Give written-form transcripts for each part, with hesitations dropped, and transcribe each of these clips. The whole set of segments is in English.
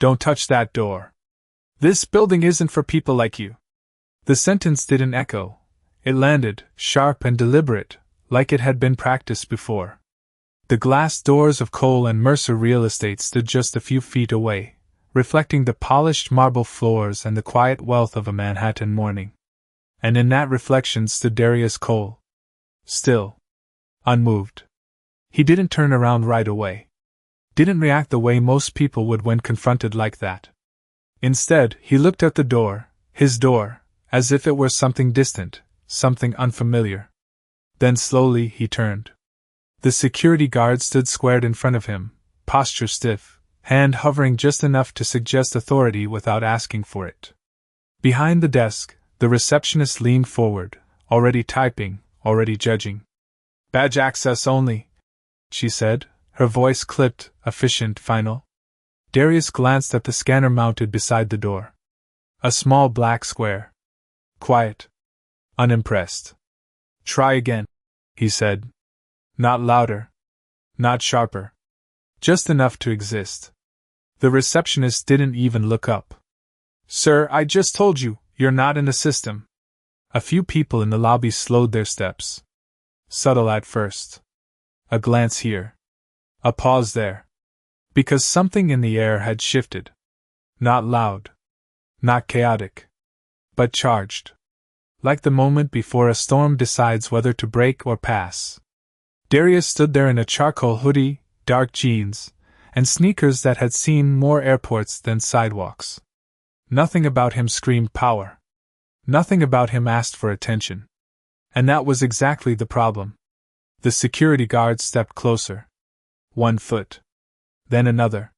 Don't touch that door. This building isn't for people like you. The sentence didn't echo. It landed, sharp and deliberate, like it had been practiced before. The glass doors of Cole and Mercer Real Estate stood just a few feet away, reflecting the polished marble floors and the quiet wealth of a Manhattan morning. And in that reflection stood Darius Cole. Still. Unmoved. He didn't turn around right away. Didn't react the way most people would when confronted like that. Instead, he looked at the door, his door, as if it were something distant, something unfamiliar. Then slowly he turned. The security guard stood squared in front of him, posture stiff, hand hovering just enough to suggest authority without asking for it. Behind the desk, the receptionist leaned forward, already typing, already judging. "Badge access only," she said, her voice clipped, efficient, final. Darius glanced at the scanner mounted beside the door. A small black square. Quiet. Unimpressed. "Try again," he said. Not louder. Not sharper. Just enough to exist. The receptionist didn't even look up. "Sir, I just told you, you're not in the system." A few people in the lobby slowed their steps. Subtle at first. A glance here. A pause there. Because something in the air had shifted. Not loud. Not chaotic. But charged. Like the moment before a storm decides whether to break or pass. Darius stood there in a charcoal hoodie, dark jeans, and sneakers that had seen more airports than sidewalks. Nothing about him screamed power. Nothing about him asked for attention. And that was exactly the problem. The security guard stepped closer. 1 foot. Then another.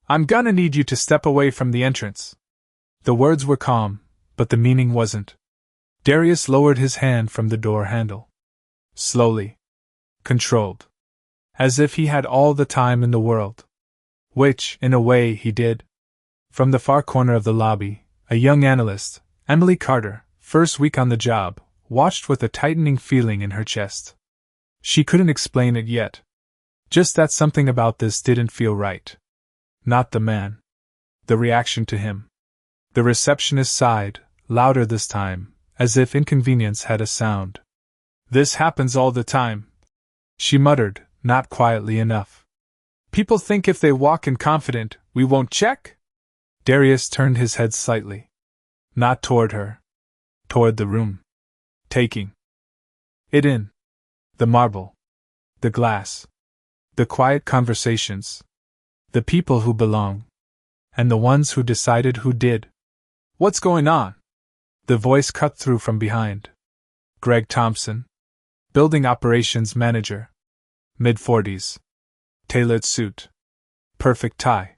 "I'm gonna need you to step away from the entrance." The words were calm, but the meaning wasn't. Darius lowered his hand from the door handle. Slowly. Controlled. As if he had all the time in the world. Which, in a way, he did. From the far corner of the lobby, a young analyst, Emily Carter, first week on the job, watched with a tightening feeling in her chest. She couldn't explain it yet. Just that something about this didn't feel right. Not the man. The reaction to him. The receptionist sighed, louder this time, as if inconvenience had a sound. "This happens all the time," she muttered, not quietly enough. "People think if they walk in confident, we won't check?" Darius turned his head slightly. Not toward her. Toward the room. Taking it in. The marble. The glass. The quiet conversations. The people who belong. And the ones who decided who did. "What's going on?" The voice cut through from behind. Greg Thompson. Building operations manager. Mid-40s. Tailored suit. Perfect tie.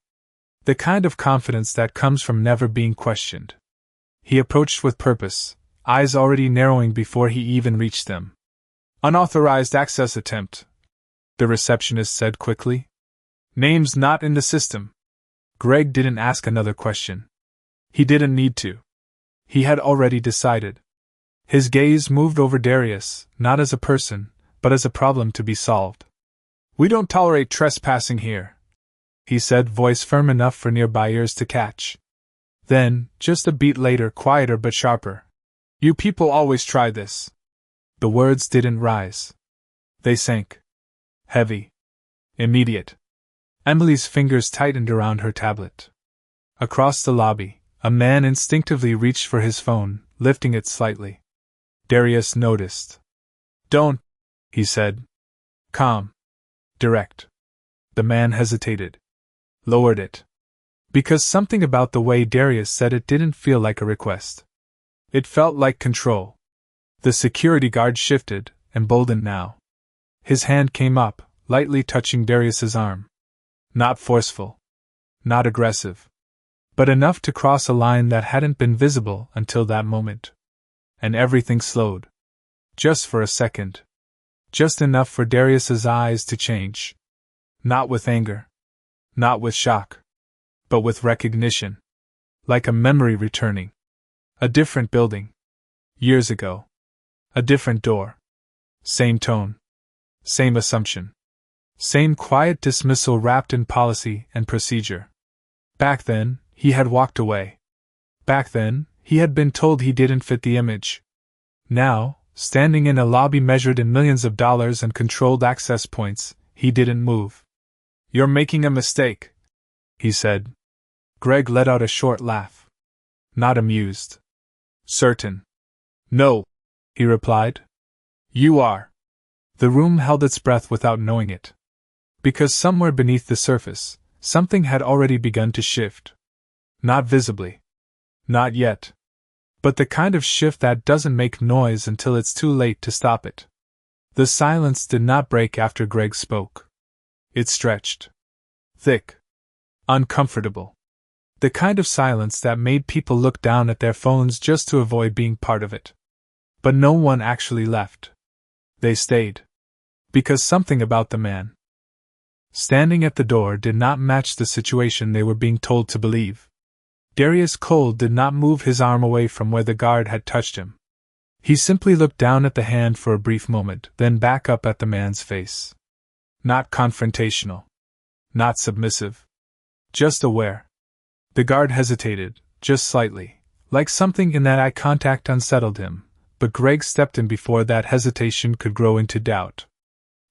The kind of confidence that comes from never being questioned. He approached with purpose, eyes already narrowing before he even reached them. "Unauthorized access attempt," the receptionist said quickly. "Name's not in the system." Greg didn't ask another question. He didn't need to. He had already decided. His gaze moved over Darius, not as a person, but as a problem to be solved. "We don't tolerate trespassing here," he said, voice firm enough for nearby ears to catch. Then, just a beat later, quieter but sharper. "You people always try this." The words didn't rise. They sank. Heavy. Immediate. Emily's fingers tightened around her tablet. Across the lobby, a man instinctively reached for his phone, lifting it slightly. Darius noticed. "Don't," he said. Calm. Direct. The man hesitated. Lowered it. Because something about the way Darius said it didn't feel like a request. It felt like control. The security guard shifted, emboldened now. His hand came up, lightly touching Darius's arm. Not forceful. Not aggressive. But enough to cross a line that hadn't been visible until that moment. And everything slowed. Just for a second. Just enough for Darius's eyes to change. Not with anger. Not with shock. But with recognition. Like a memory returning. A different building. Years ago. A different door. Same tone. Same assumption. Same quiet dismissal wrapped in policy and procedure. Back then, he had walked away. Back then, he had been told he didn't fit the image. Now, standing in a lobby measured in millions of dollars and controlled access points, he didn't move. "You're making a mistake," he said. Greg let out a short laugh. Not amused. "Certain." "No," he replied. "You are." The room held its breath without knowing it. Because somewhere beneath the surface, something had already begun to shift. Not visibly. Not yet. But the kind of shift that doesn't make noise until it's too late to stop it. The silence did not break after Greg spoke. It stretched. Thick. Uncomfortable. The kind of silence that made people look down at their phones just to avoid being part of it. But no one actually left. They stayed. Because something about the man standing at the door did not match the situation they were being told to believe. Darius Cole did not move his arm away from where the guard had touched him. He simply looked down at the hand for a brief moment, then back up at the man's face. Not confrontational. Not submissive. Just aware. The guard hesitated, just slightly, like something in that eye contact unsettled him, but Greg stepped in before that hesitation could grow into doubt.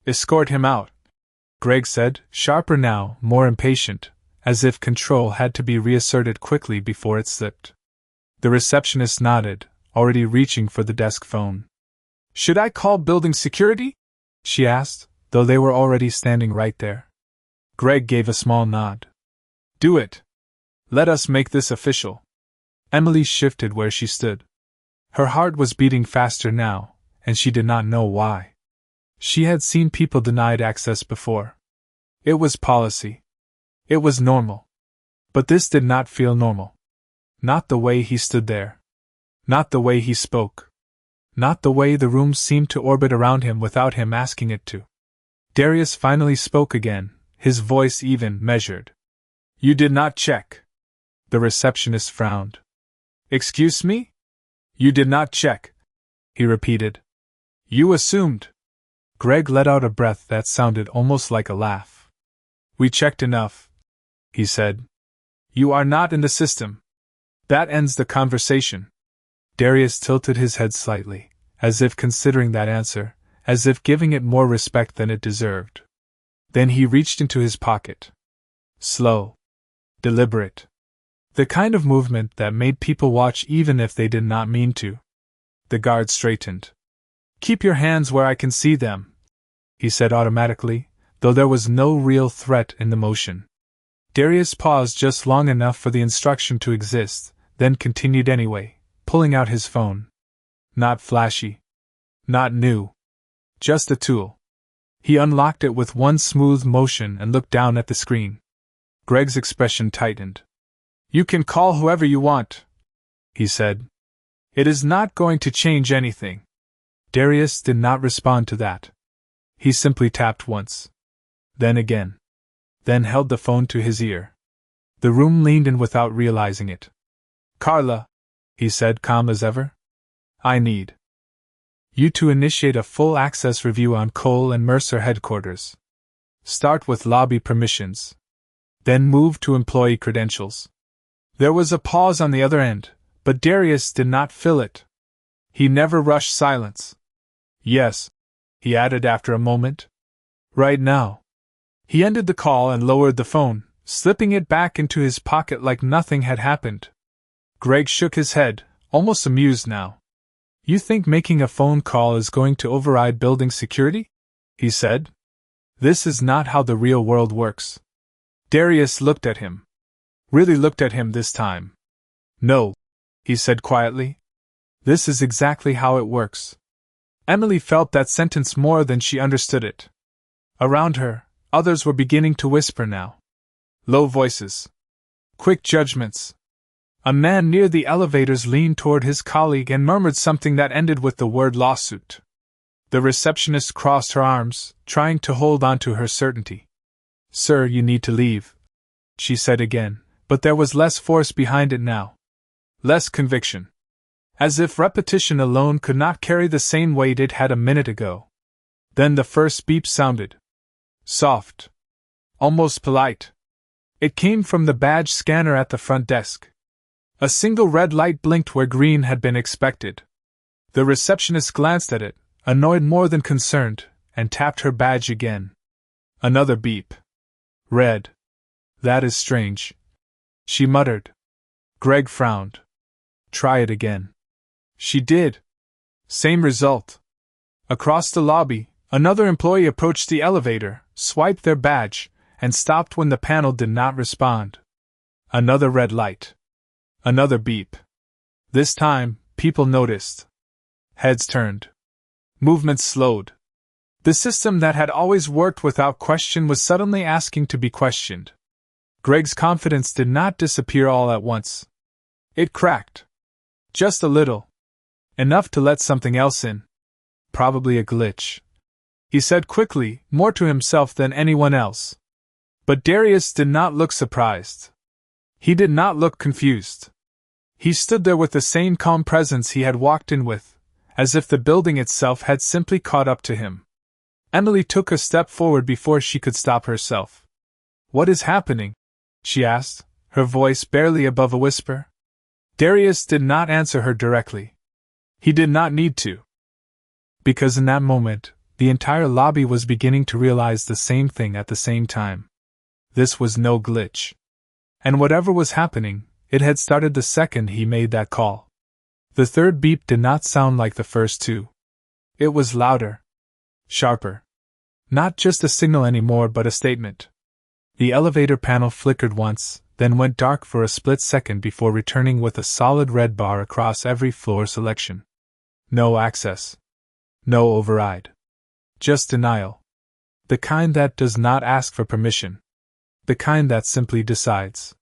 "Escort him out," Greg said, sharper now, more impatient, as if control had to be reasserted quickly before it slipped. The receptionist nodded, already reaching for the desk phone. "Should I call building security?" she asked, though they were already standing right there. Greg gave a small nod. "Do it. Let us make this official." Emily shifted where she stood. Her heart was beating faster now, and she did not know why. She had seen people denied access before. It was policy. It was normal. But this did not feel normal. Not the way he stood there. Not the way he spoke. Not the way the room seemed to orbit around him without him asking it to. Darius finally spoke again, his voice even, measured. "You did not check." The receptionist frowned. "Excuse me? You did not check," he repeated. "You assumed." Greg let out a breath that sounded almost like a laugh. "We checked enough," he said. "You are not in the system. That ends the conversation." Darius tilted his head slightly, as if considering that answer, as if giving it more respect than it deserved. Then he reached into his pocket. Slow. Deliberate. The kind of movement that made people watch even if they did not mean to. The guard straightened. "Keep your hands where I can see them," he said automatically, though there was no real threat in the motion. Darius paused just long enough for the instruction to exist, then continued anyway, pulling out his phone. Not flashy. Not new. Just a tool. He unlocked it with one smooth motion and looked down at the screen. Greg's expression tightened. "You can call whoever you want," he said. "It is not going to change anything." Darius did not respond to that. He simply tapped once. Then again. Then held the phone to his ear. The room leaned in without realizing it. "Carla," he said, calm as ever. "I need you to initiate a full access review on Cole and Mercer headquarters. Start with lobby permissions. Then move to employee credentials." There was a pause on the other end, but Darius did not fill it. He never rushed silence. "Yes," he added after a moment. "Right now." He ended the call and lowered the phone, slipping it back into his pocket like nothing had happened. Greg shook his head, almost amused now. "You think making a phone call is going to override building security?" he said. "This is not how the real world works." Darius looked at him. Really looked at him this time. "No," he said quietly. "This is exactly how it works." Emily felt that sentence more than she understood it. Around her, others were beginning to whisper now. Low voices. Quick judgments. A man near the elevators leaned toward his colleague and murmured something that ended with the word lawsuit. The receptionist crossed her arms, trying to hold on to her certainty. "Sir, you need to leave," she said again, but there was less force behind it now. Less conviction. As if repetition alone could not carry the same weight it had a minute ago. Then the first beep sounded. Soft. Almost polite. It came from the badge scanner at the front desk. A single red light blinked where green had been expected. The receptionist glanced at it, annoyed more than concerned, and tapped her badge again. Another beep. Red. That is strange, she muttered. Greg frowned. Try it again. She did. Same result. Across the lobby, another employee approached the elevator, swiped their badge, and stopped when the panel did not respond. Another red light. Another beep. This time, people noticed. Heads turned. Movements slowed. The system that had always worked without question was suddenly asking to be questioned. Greg's confidence did not disappear all at once. It cracked. Just a little. Enough to let something else in. Probably a glitch, he said quickly, more to himself than anyone else. But Darius did not look surprised. He did not look confused. He stood there with the same calm presence he had walked in with, as if the building itself had simply caught up to him. Emily took a step forward before she could stop herself. What is happening? She asked, her voice barely above a whisper. Darius did not answer her directly. He did not need to. Because in that moment, the entire lobby was beginning to realize the same thing at the same time. This was no glitch. And whatever was happening, it had started the second he made that call. The third beep did not sound like the first two. It was louder. Sharper. Not just a signal anymore, but a statement. The elevator panel flickered once, then went dark for a split second before returning with a solid red bar across every floor selection. No access. No override. Just denial. The kind that does not ask for permission. The kind that simply decides.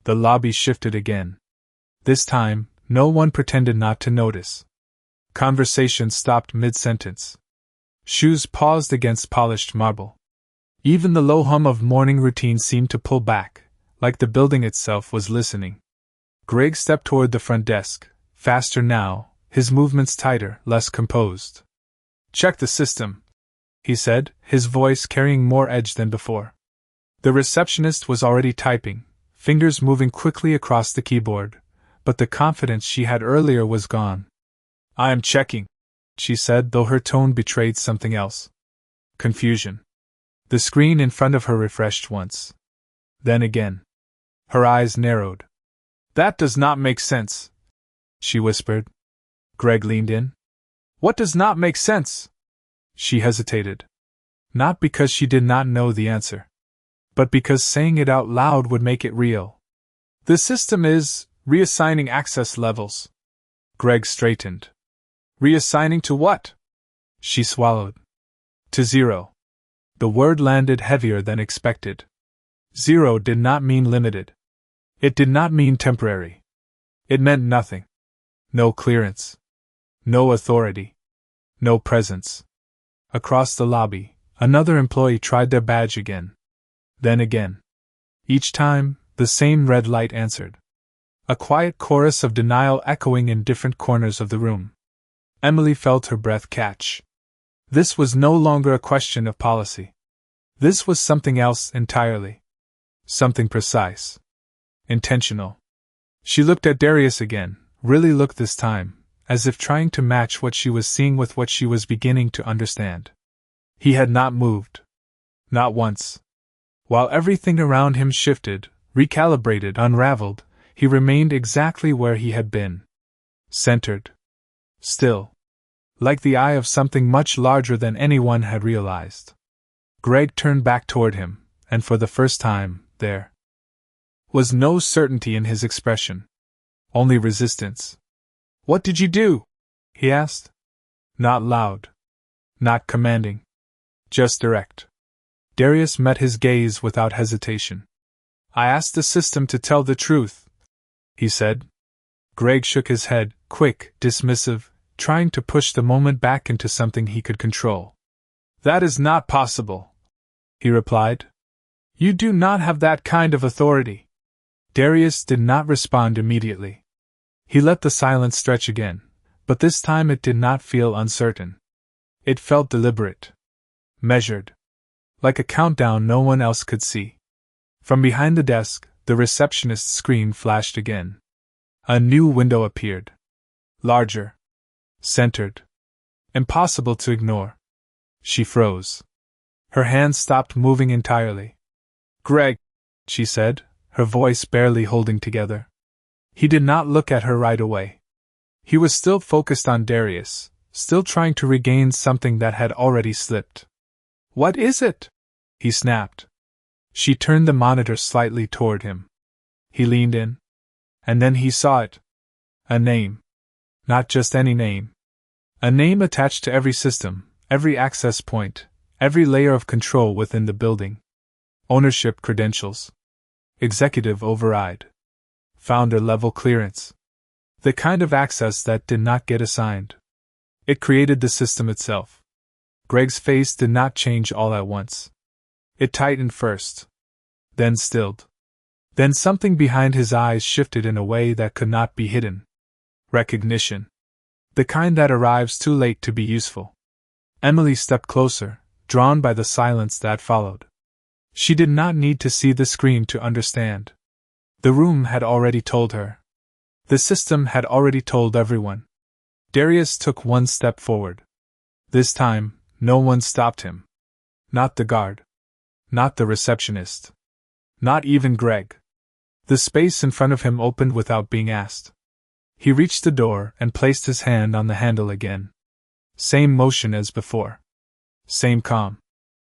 The lobby shifted again. This time, no one pretended not to notice. Conversation stopped mid-sentence. Shoes paused against polished marble. Even the low hum of morning routine seemed to pull back, like the building itself was listening. Greg stepped toward the front desk, faster now, his movements tighter, less composed. Check the system, he said, his voice carrying more edge than before. The receptionist was already typing, fingers moving quickly across the keyboard, but the confidence she had earlier was gone. I am checking, she said, though her tone betrayed something else. Confusion. The screen in front of her refreshed once. Then again. Her eyes narrowed. That does not make sense, she whispered. Greg leaned in. What does not make sense? She hesitated. Not because she did not know the answer, but because saying it out loud would make it real. The system is reassigning access levels. Greg straightened. Reassigning to what? She swallowed. To 0. The word landed heavier than expected. 0 did not mean limited. It did not mean temporary. It meant nothing. No clearance. No authority. No presence. Across the lobby, another employee tried their badge again. Then again. Each time, the same red light answered. A quiet chorus of denial echoing in different corners of the room. Emily felt her breath catch. This was no longer a question of policy. This was something else entirely. Something precise. Intentional. She looked at Darius again, really looked this time, as if trying to match what she was seeing with what she was beginning to understand. He had not moved. Not once. While everything around him shifted, recalibrated, unraveled, he remained exactly where he had been. Centered. Still. Like the eye of something much larger than anyone had realized. Greg turned back toward him, and for the first time, there was no certainty in his expression. Only resistance. What did you do? He asked. Not loud. Not commanding. Just direct. Darius met his gaze without hesitation. I asked the system to tell the truth, he said. Greg shook his head, quick, dismissive, trying to push the moment back into something he could control. That is not possible, he replied. You do not have that kind of authority. Darius did not respond immediately. He let the silence stretch again, but this time it did not feel uncertain. It felt deliberate. Measured. Like a countdown no one else could see. From behind the desk, the receptionist's screen flashed again. A new window appeared. Larger. Centered. Impossible to ignore. She froze. Her hands stopped moving entirely. "Greg," she said, her voice barely holding together. He did not look at her right away. He was still focused on Darius, still trying to regain something that had already slipped. "What is it?" he snapped. She turned the monitor slightly toward him. He leaned in. And then he saw it. A name. Not just any name. A name attached to every system, every access point, every layer of control within the building. Ownership credentials. Executive override. Founder-level clearance. The kind of access that did not get assigned. It created the system itself. Greg's face did not change all at once. It tightened first. Then stilled. Then something behind his eyes shifted in a way that could not be hidden. Recognition. The kind that arrives too late to be useful. Emily stepped closer, drawn by the silence that followed. She did not need to see the screen to understand. The room had already told her. The system had already told everyone. Darius took one step forward. This time, no one stopped him. Not the guard. Not the receptionist. Not even Greg. The space in front of him opened without being asked. He reached the door and placed his hand on the handle again. Same motion as before. Same calm.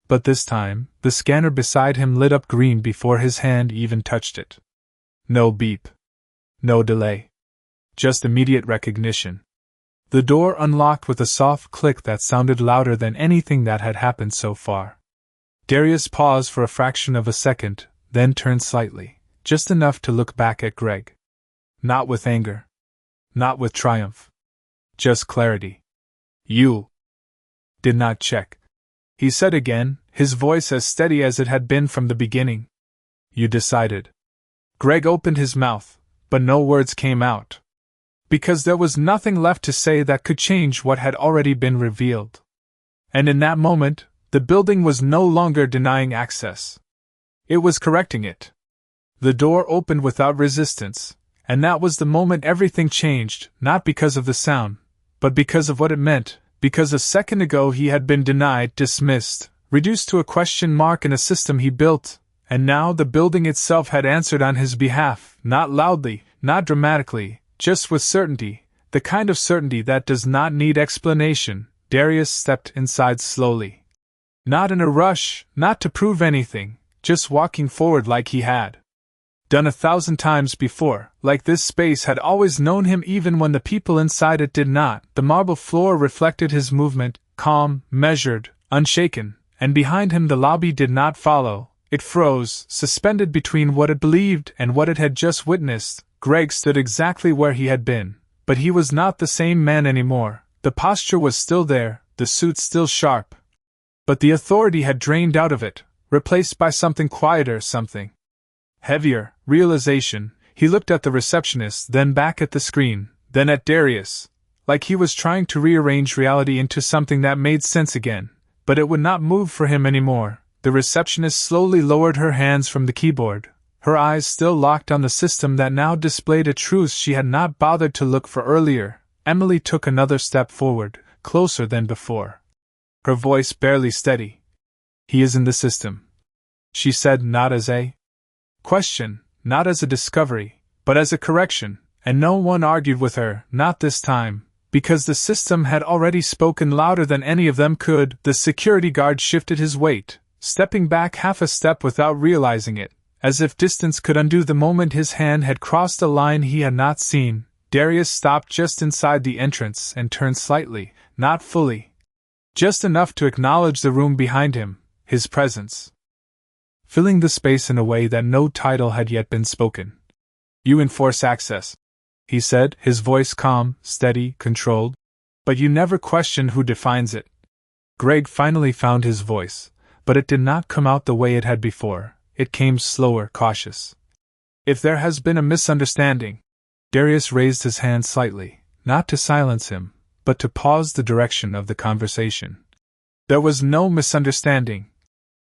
But this time, the scanner beside him lit up green before his hand even touched it. No beep. No delay. Just immediate recognition. The door unlocked with a soft click that sounded louder than anything that had happened so far. Darius paused for a fraction of a second, then turned slightly, just enough to look back at Greg. Not with anger. Not with triumph. Just clarity. "You did not check," he said again, his voice as steady as it had been from the beginning. "You decided." Greg opened his mouth, but no words came out. Because there was nothing left to say that could change what had already been revealed. And in that moment, the building was no longer denying access. It was correcting it. The door opened without resistance, and that was the moment everything changed, not because of the sound, but because of what it meant, because a second ago he had been denied, dismissed, reduced to a question mark in a system he built, and now the building itself had answered on his behalf, not loudly, not dramatically, just with certainty, the kind of certainty that does not need explanation. Darius stepped inside slowly. Not in a rush, not to prove anything, just walking forward like he had done 1,000 times before, like this space had always known him even when the people inside it did not. The marble floor reflected his movement, calm, measured, unshaken, and behind him the lobby did not follow. It froze, suspended between what it believed and what it had just witnessed. Greg stood exactly where he had been, but he was not the same man anymore. The posture was still there, the suit still sharp. But the authority had drained out of it, replaced by something quieter, something heavier. Realization. He looked at the receptionist, then back at the screen, then at Darius, like he was trying to rearrange reality into something that made sense again, but it would not move for him anymore. The receptionist slowly lowered her hands from the keyboard, her eyes still locked on the system that now displayed a truth she had not bothered to look for earlier. Emily took another step forward, closer than before. Her voice barely steady. "He is in the system," she said, not as a question, not as a discovery, but as a correction, and no one argued with her, not this time, because the system had already spoken louder than any of them could. The security guard shifted his weight, stepping back half a step without realizing it, as if distance could undo the moment his hand had crossed a line he had not seen. Darius stopped just inside the entrance and turned slightly, not fully. Just enough to acknowledge the room behind him, his presence, filling the space in a way that no title had yet been spoken. "You enforce access," he said, his voice calm, steady, controlled. "But you never question who defines it." Greg finally found his voice, but it did not come out the way it had before. It came slower, cautious. "If there has been a misunderstanding..." Darius raised his hand slightly, not to silence him, but to pause the direction of the conversation. "There was no misunderstanding,"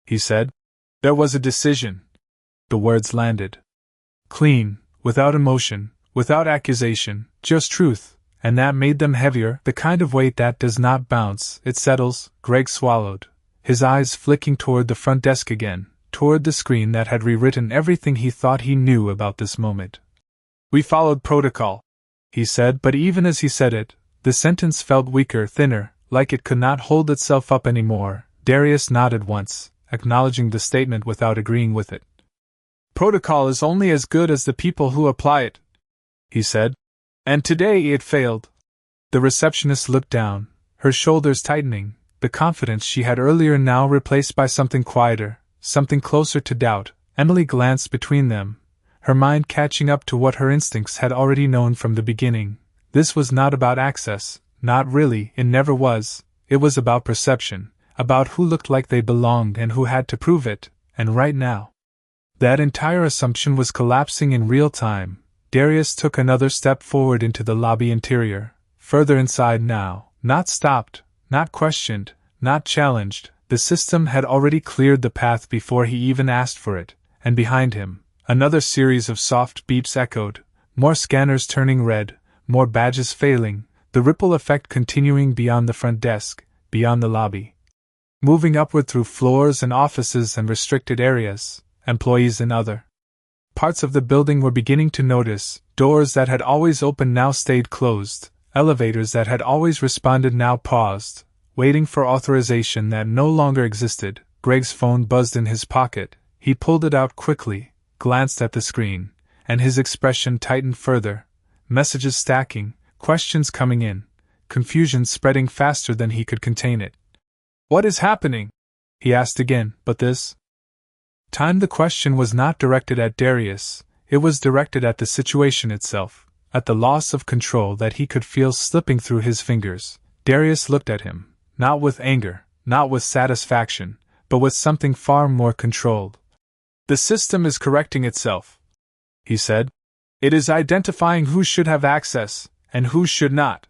he said. "There was a decision." The words landed. Clean, without emotion, without accusation, just truth, and that made them heavier, the kind of weight that does not bounce, it settles. Greg swallowed, his eyes flicking toward the front desk again, toward the screen that had rewritten everything he thought he knew about this moment. We followed protocol, he said, but even as he said it, the sentence felt weaker, thinner, like it could not hold itself up anymore. Darius nodded once, acknowledging the statement without agreeing with it. Protocol is only as good as the people who apply it, he said. And today it failed. The receptionist looked down, her shoulders tightening, the confidence she had earlier now replaced by something quieter, something closer to doubt. Emily glanced between them, her mind catching up to what her instincts had already known from the beginning. This was not about access, not really, it never was. It was about perception, about who looked like they belonged and who had to prove it, and right now, that entire assumption was collapsing in real time. Darius took another step forward into the lobby interior, further inside now, not stopped, not questioned, not challenged. The system had already cleared the path before he even asked for it, and behind him, another series of soft beeps echoed, more scanners turning red, more badges failing, the ripple effect continuing beyond the front desk, beyond the lobby. Moving upward through floors and offices and restricted areas, employees in other parts of the building were beginning to notice. Doors that had always opened now stayed closed, elevators that had always responded now paused, waiting for authorization that no longer existed. Greg's phone buzzed in his pocket. He pulled it out quickly, glanced at the screen, and his expression tightened further. Messages stacking, questions coming in, confusion spreading faster than he could contain it. What is happening? He asked again, but this time the question was not directed at Darius, it was directed at the situation itself, at the loss of control that he could feel slipping through his fingers. Darius looked at him, not with anger, not with satisfaction, but with something far more controlled. The system is correcting itself, he said. It is identifying who should have access, and who should not.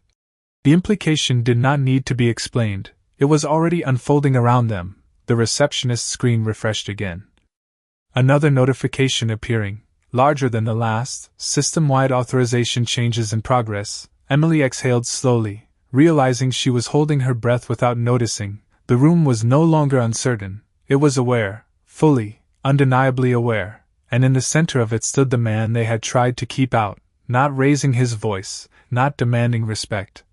The implication did not need to be explained, it was already unfolding around them. The receptionist's screen refreshed again. Another notification appearing, larger than the last. System-wide authorization changes in progress. Emily exhaled slowly, realizing she was holding her breath without noticing. The room was no longer uncertain, it was aware, fully, undeniably aware, and in the center of it stood the man they had tried to keep out, not raising his voice, not demanding respect.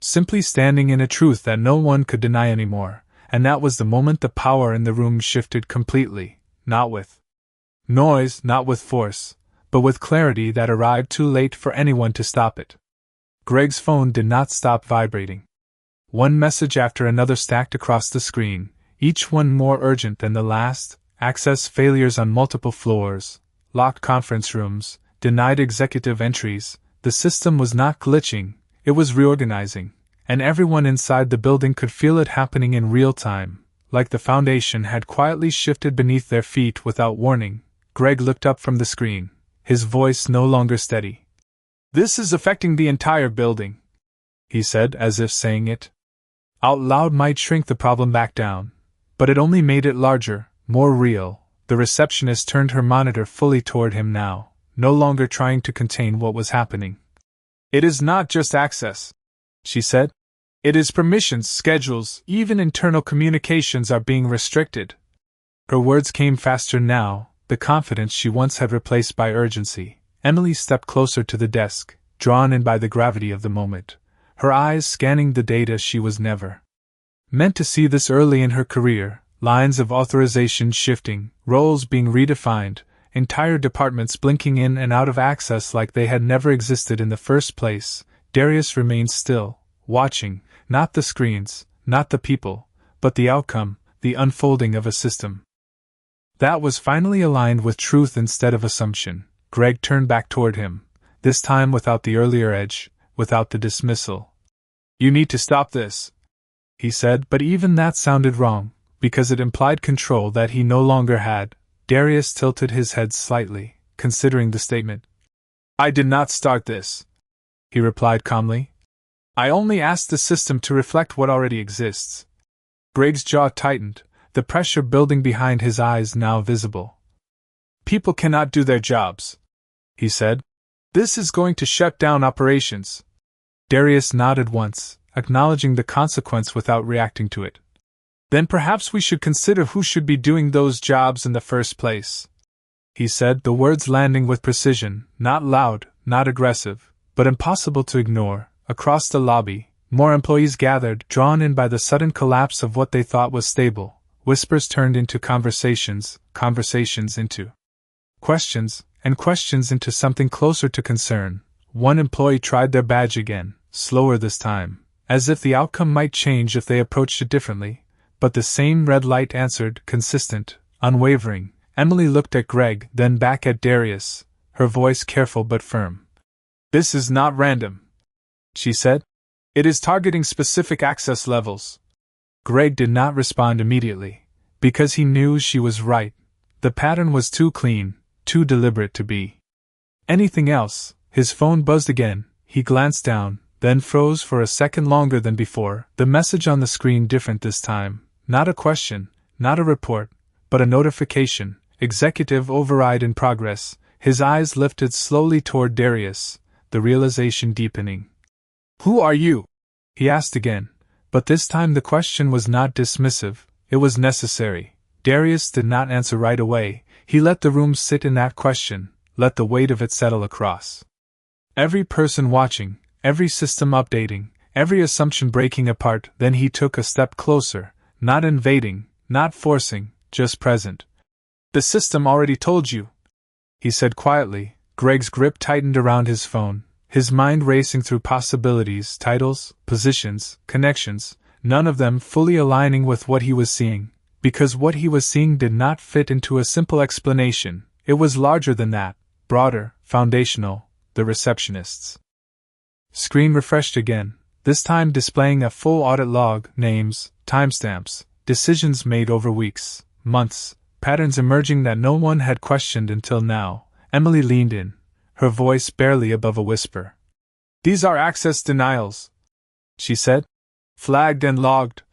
Simply standing in a truth that no one could deny anymore, and that was the moment the power in the room shifted completely. Not with noise, not with force, but with clarity that arrived too late for anyone to stop it. Greg's phone did not stop vibrating. One message after another stacked across the screen, each one more urgent than the last. Access failures on multiple floors, locked conference rooms, denied executive entries. The system was not glitching, it was reorganizing, and everyone inside the building could feel it happening in real time. Like the foundation had quietly shifted beneath their feet without warning. Greg looked up from the screen, his voice no longer steady. This is affecting the entire building, he said, as if saying it out loud might shrink the problem back down, but it only made it larger, more real. The receptionist turned her monitor fully toward him now, no longer trying to contain what was happening. It is not just access, she said. It is permissions, schedules, even internal communications are being restricted. Her words came faster now, the confidence she once had replaced by urgency. Emily stepped closer to the desk, drawn in by the gravity of the moment, her eyes scanning the data she was never meant to see this early in her career. Lines of authorization shifting, roles being redefined, entire departments blinking in and out of access like they had never existed in the first place. Darius remained still, watching. Not the screens, not the people, but the outcome, the unfolding of a system that was finally aligned with truth instead of assumption. Greg turned back toward him, this time without the earlier edge, without the dismissal. You need to stop this, he said, but even that sounded wrong, because it implied control that he no longer had. Darius tilted his head slightly, considering the statement. I did not start this, he replied calmly. I only asked the system to reflect what already exists. Greg's jaw tightened, the pressure building behind his eyes now visible. People cannot do their jobs, he said. This is going to shut down operations. Darius nodded once, acknowledging the consequence without reacting to it. Then perhaps we should consider who should be doing those jobs in the first place, he said, the words landing with precision, not loud, not aggressive, but impossible to ignore. Across the lobby, more employees gathered, drawn in by the sudden collapse of what they thought was stable. Whispers turned into conversations, conversations into questions, and questions into something closer to concern. One employee tried their badge again, slower this time, as if the outcome might change if they approached it differently, but the same red light answered, consistent, unwavering. Emily looked at Greg, then back at Darius, her voice careful but firm. This is not random, she said. It is targeting specific access levels. Greg did not respond immediately, because he knew she was right. The pattern was too clean, too deliberate to be anything else. His phone buzzed again. He glanced down, then froze for a second longer than before, the message on the screen different this time. Not a question, not a report, but a notification. Executive override in progress. His eyes lifted slowly toward Darius, the realization deepening. Who are you? He asked again, but this time the question was not dismissive, it was necessary. Darius did not answer right away. He let the room sit in that question, let the weight of it settle across every person watching, every system updating, every assumption breaking apart. Then he took a step closer, not invading, not forcing, just present. The system already told you, he said quietly. Greg's grip tightened around his phone, his mind racing through possibilities, titles, positions, connections, none of them fully aligning with what he was seeing, because what he was seeing did not fit into a simple explanation. It was larger than that, broader, foundational. The receptionist's screen refreshed again, this time displaying a full audit log, names, timestamps, decisions made over weeks, months, patterns emerging that no one had questioned until now. Emily leaned in, her voice barely above a whisper. These are access denials, she said. Flagged and logged.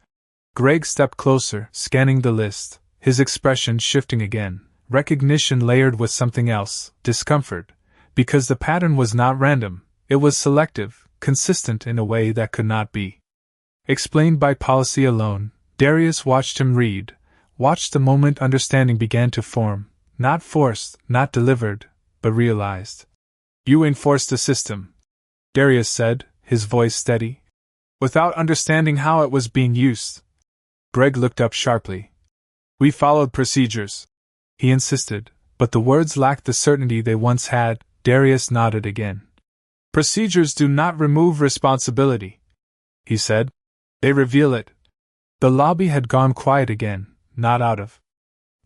Greg stepped closer, scanning the list, his expression shifting again, recognition layered with something else, discomfort. Because the pattern was not random, it was selective, consistent in a way that could not be explained by policy alone. Darius watched him read, watched the moment understanding began to form, not forced, not delivered, but realized. You enforced the system, Darius said, his voice steady, without understanding how it was being used. Greg looked up sharply. We followed procedures, he insisted, but the words lacked the certainty they once had. Darius nodded again. Procedures do not remove responsibility, he said. They reveal it. The lobby had gone quiet again, not out of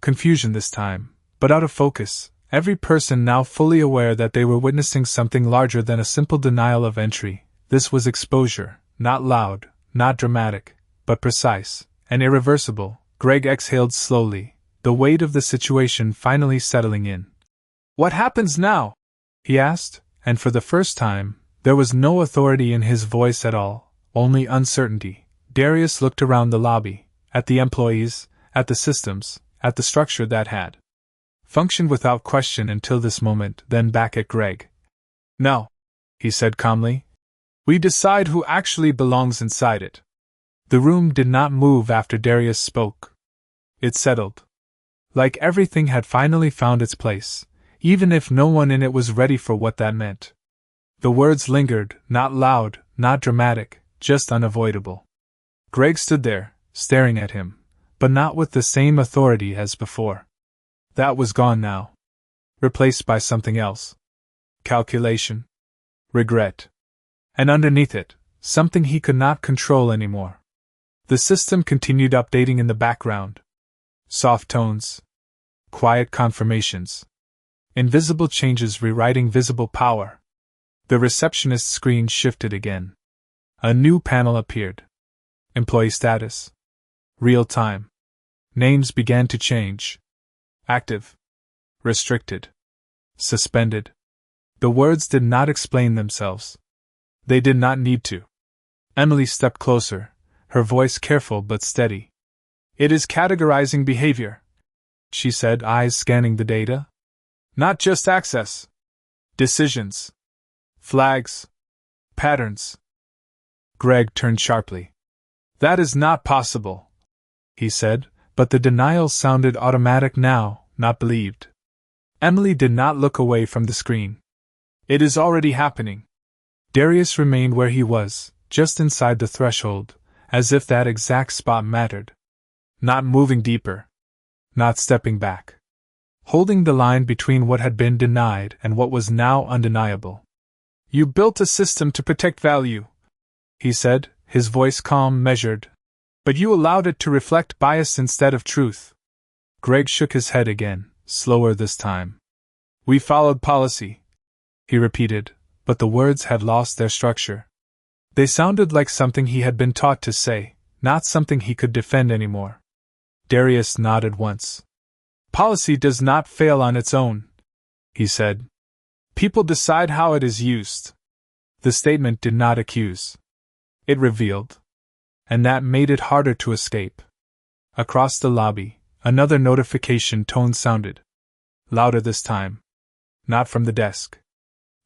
confusion this time, but out of focus, every person now fully aware that they were witnessing something larger than a simple denial of entry. This was exposure, not loud, not dramatic, but precise, and irreversible. Greg exhaled slowly, the weight of the situation finally settling in. What happens now? He asked, and for the first time, there was no authority in his voice at all, only uncertainty. Darius looked around the lobby, at the employees, at the systems, at the structure that had functioned without question until this moment, then back at Greg. No, he said calmly. We decide who actually belongs inside it. The room did not move after Darius spoke. It settled. Like everything had finally found its place, even if no one in it was ready for what that meant. The words lingered, not loud, not dramatic, just unavoidable. Greg stood there, staring at him, but not with the same authority as before. That was gone now. Replaced by something else. Calculation. Regret. And underneath it, something he could not control anymore. The system continued updating in the background. Soft tones. Quiet confirmations. Invisible changes rewriting visible power. The receptionist's screen shifted again. A new panel appeared. Employee status. Real time. Names began to change. Active. Restricted. Suspended. The words did not explain themselves. They did not need to. Emily stepped closer, her voice careful but steady. It is categorizing behavior, she said, eyes scanning the data. Not just access. Decisions. Flags. Patterns. Greg turned sharply. That is not possible, he said, but the denial sounded automatic now, not believed. Emily did not look away from the screen. It is already happening. Darius remained where he was, just inside the threshold, as if that exact spot mattered. Not moving deeper. Not stepping back. Holding the line between what had been denied and what was now undeniable. You built a system to protect value, he said, his voice calm, measured. But you allowed it to reflect bias instead of truth. Greg shook his head again, slower this time. We followed policy, he repeated, but the words had lost their structure. They sounded like something he had been taught to say, not something he could defend anymore. Darius nodded once. Policy does not fail on its own, he said. People decide how it is used. The statement did not accuse. It revealed. And that made it harder to escape. Across the lobby, another notification tone sounded. Louder this time. Not from the desk.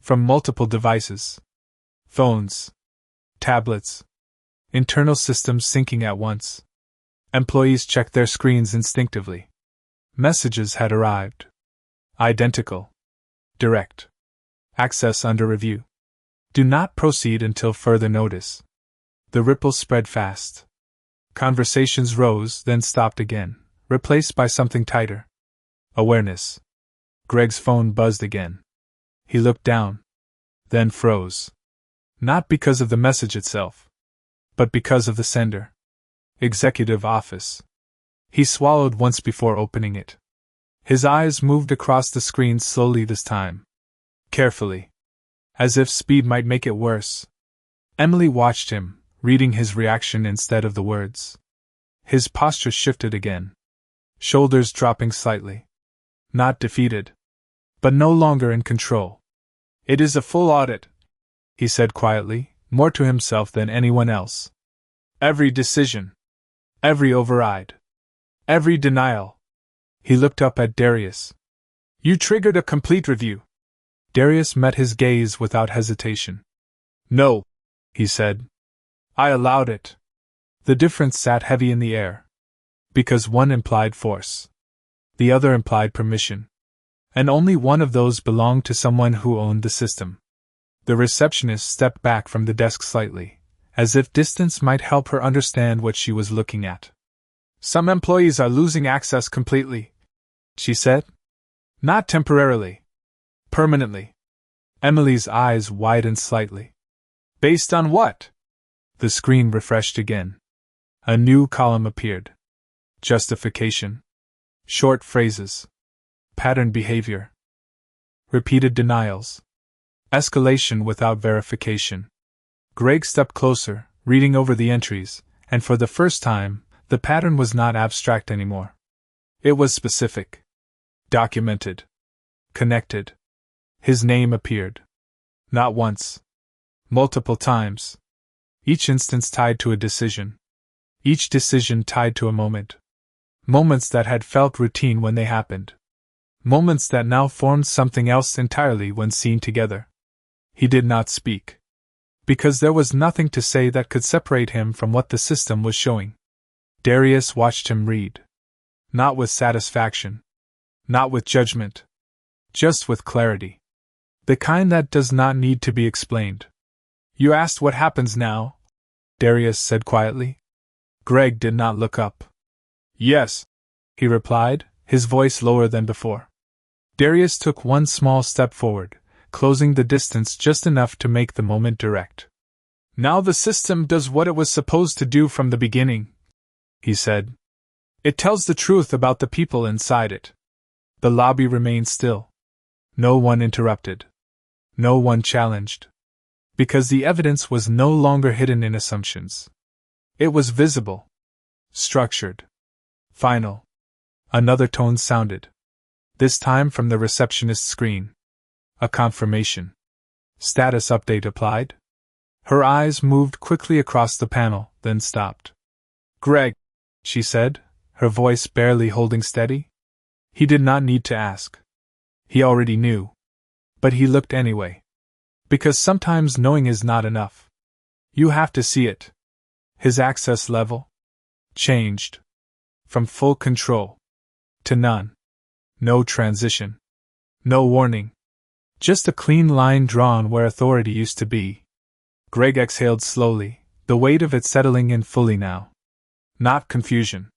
From multiple devices. Phones. Tablets. Internal systems syncing at once. Employees checked their screens instinctively. Messages had arrived. Identical. Direct. Access under review. Do not proceed until further notice. The ripples spread fast. Conversations rose, then stopped again, replaced by something tighter. Awareness. Greg's phone buzzed again. He looked down. Then froze. Not because of the message itself, but because of the sender. Executive office. He swallowed once before opening it. His eyes moved across the screen slowly this time. Carefully. As if speed might make it worse. Emily watched him, reading his reaction instead of the words. His posture shifted again. Shoulders dropping slightly. Not defeated. But no longer in control. It is a full audit, he said quietly, more to himself than anyone else. Every decision. Every override. Every denial. He looked up at Darius. You triggered a complete review. Darius met his gaze without hesitation. No, he said. I allowed it. The difference sat heavy in the air. Because one implied force. The other implied permission. And only one of those belonged to someone who owned the system. The receptionist stepped back from the desk slightly, as if distance might help her understand what she was looking at. Some employees are losing access completely, she said. Not temporarily. Permanently. Emily's eyes widened slightly. Based on what? The screen refreshed again. A new column appeared. Justification. Short phrases. Pattern behavior. Repeated denials. Escalation without verification. Greg stepped closer, reading over the entries, and for the first time, the pattern was not abstract anymore. It was specific. Documented. Connected. His name appeared. Not once. Multiple times. Each instance tied to a decision. Each decision tied to a moment. Moments that had felt routine when they happened. Moments that now formed something else entirely when seen together. He did not speak. Because there was nothing to say that could separate him from what the system was showing. Darius watched him read. Not with satisfaction. Not with judgment. Just with clarity. The kind that does not need to be explained. You asked what happens now? Darius said quietly. Greg did not look up. Yes, he replied, his voice lower than before. Darius took one small step forward, closing the distance just enough to make the moment direct. Now the system does what it was supposed to do from the beginning, he said. It tells the truth about the people inside it. The lobby remained still. No one interrupted. No one challenged. Because the evidence was no longer hidden in assumptions. It was visible. Structured. Final. Another tone sounded. This time from the receptionist's screen. A confirmation. Status update applied. Her eyes moved quickly across the panel, then stopped. Greg, she said, her voice barely holding steady. He did not need to ask. He already knew. But he looked anyway. Because sometimes knowing is not enough. You have to see it. His access level changed. From full control to none. No transition. No warning. Just a clean line drawn where authority used to be. Greg exhaled slowly, the weight of it settling in fully now. Not confusion.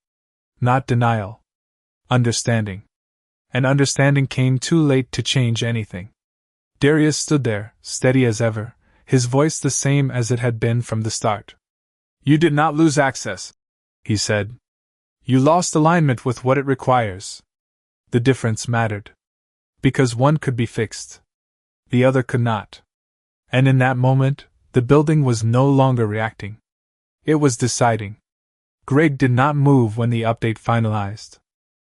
Not denial. Understanding. And understanding came too late to change anything. Darius stood there, steady as ever, his voice the same as it had been from the start. You did not lose access, he said. You lost alignment with what it requires. The difference mattered. Because one could be fixed. The other could not. And in that moment, the building was no longer reacting. It was deciding. Greg did not move when the update finalized.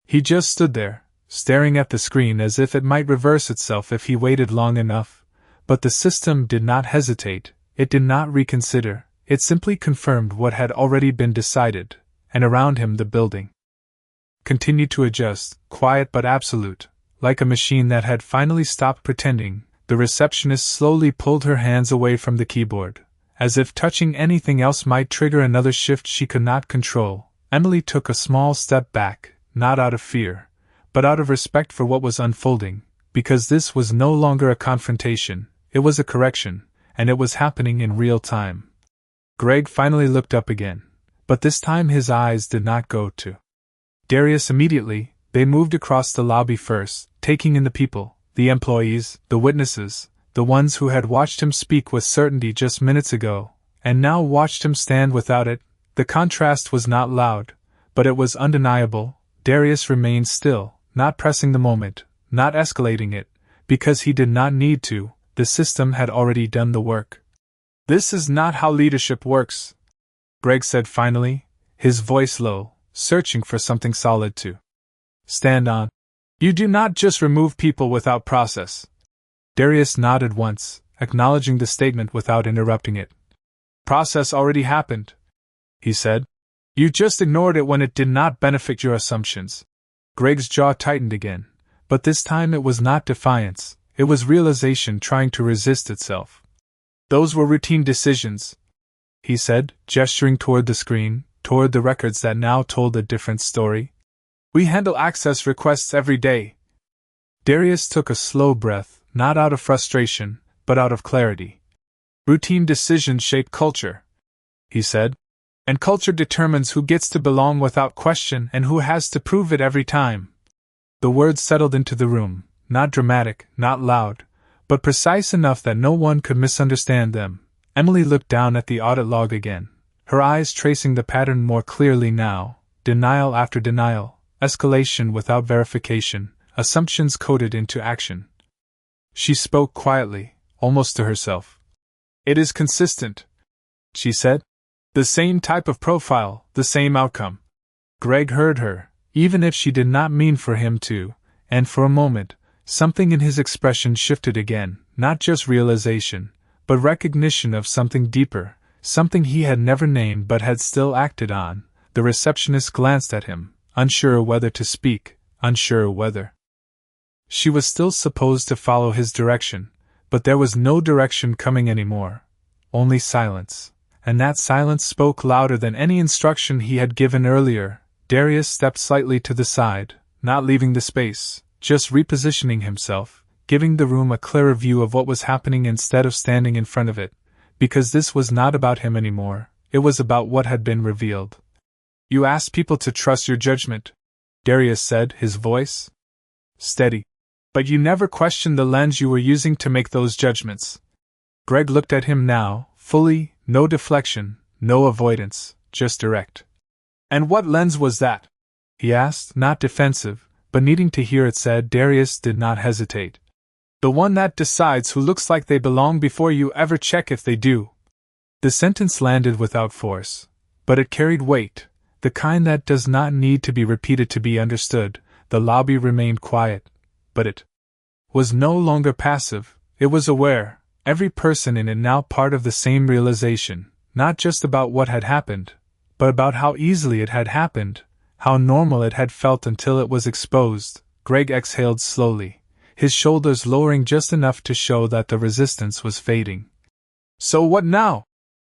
He just stood there, staring at the screen as if it might reverse itself if he waited long enough, but the system did not hesitate, it did not reconsider, it simply confirmed what had already been decided, and around him the building continued to adjust, quiet but absolute, like a machine that had finally stopped pretending. The receptionist slowly pulled her hands away from the keyboard, as if touching anything else might trigger another shift she could not control. Emily took a small step back, not out of fear, but out of respect for what was unfolding, because this was no longer a confrontation, it was a correction, and it was happening in real time. Greg finally looked up again, but this time his eyes did not go to Darius immediately. They moved across the lobby first, taking in the people, the employees, the witnesses, the ones who had watched him speak with certainty just minutes ago, and now watched him stand without it. The contrast was not loud, but it was undeniable. Darius remained still, not pressing the moment, not escalating it, because he did not need to, the system had already done the work. This is not how leadership works, Greg said finally, his voice low, searching for something solid to stand on. You do not just remove people without process. Darius nodded once, acknowledging the statement without interrupting it. Process already happened, he said. You just ignored it when it did not benefit your assumptions. Greg's jaw tightened again, but this time it was not defiance, it was realization trying to resist itself. Those were routine decisions, he said, gesturing toward the screen, toward the records that now told a different story. We handle access requests every day. Darius took a slow breath, not out of frustration, but out of clarity. Routine decisions shape culture, he said. And culture determines who gets to belong without question and who has to prove it every time. The words settled into the room, not dramatic, not loud, but precise enough that no one could misunderstand them. Emily looked down at the audit log again, her eyes tracing the pattern more clearly now, denial after denial, escalation without verification, assumptions coded into action. She spoke quietly, almost to herself. It is consistent, she said. The same type of profile, the same outcome. Greg heard her, even if she did not mean for him to, and for a moment, something in his expression shifted again, not just realization, but recognition of something deeper, something he had never named but had still acted on. The receptionist glanced at him, unsure whether to speak, unsure whether. She was still supposed to follow his direction, but there was no direction coming anymore, only silence. And that silence spoke louder than any instruction he had given earlier. Darius stepped slightly to the side, not leaving the space, just repositioning himself, giving the room a clearer view of what was happening instead of standing in front of it, because this was not about him anymore, it was about what had been revealed. You asked people to trust your judgment, Darius said, his voice steady. But you never questioned the lens you were using to make those judgments. Greg looked at him now, fully. No deflection, no avoidance, just direct. And what lens was that? He asked, not defensive, but needing to hear it said. Darius did not hesitate. The one that decides who looks like they belong before you ever check if they do. The sentence landed without force, but it carried weight, the kind that does not need to be repeated to be understood. The lobby remained quiet, but it was no longer passive, it was aware. Every person in it now part of the same realization, not just about what had happened, but about how easily it had happened, how normal it had felt until it was exposed. Greg exhaled slowly, his shoulders lowering just enough to show that the resistance was fading. "So what now?"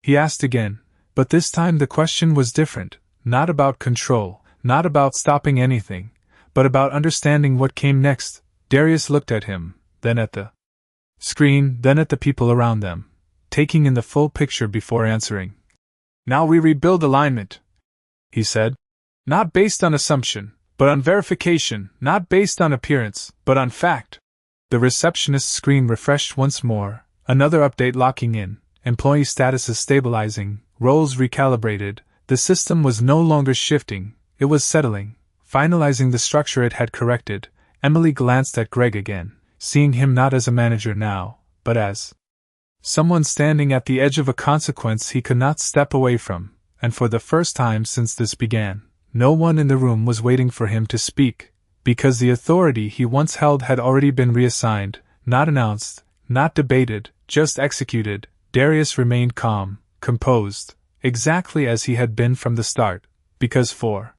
he asked again, but this time the question was different, not about control, not about stopping anything, but about understanding what came next. Darius looked at him, then at the screen, then at the people around them, taking in the full picture before answering. "Now we rebuild alignment," he said. "Not based on assumption, but on verification, not based on appearance, but on fact." The receptionist's screen refreshed once more, another update locking in, employee statuses stabilizing, roles recalibrated. The system was no longer shifting, it was settling, finalizing the structure it had corrected. Emily glanced at Greg again, seeing him not as a manager now, but as someone standing at the edge of a consequence he could not step away from, and for the first time since this began, no one in the room was waiting for him to speak, because the authority he once held had already been reassigned, not announced, not debated, just executed. Darius remained calm, composed, exactly as he had been from the start, because for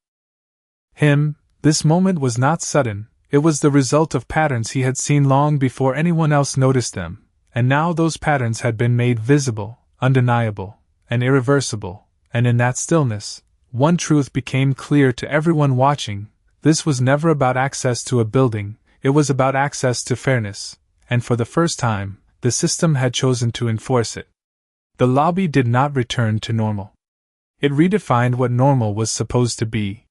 him, this moment was not sudden, it was the result of patterns he had seen long before anyone else noticed them, and now those patterns had been made visible, undeniable, and irreversible, and in that stillness, one truth became clear to everyone watching: this was never about access to a building, it was about access to fairness, and for the first time, the system had chosen to enforce it. The lobby did not return to normal. It redefined what normal was supposed to be.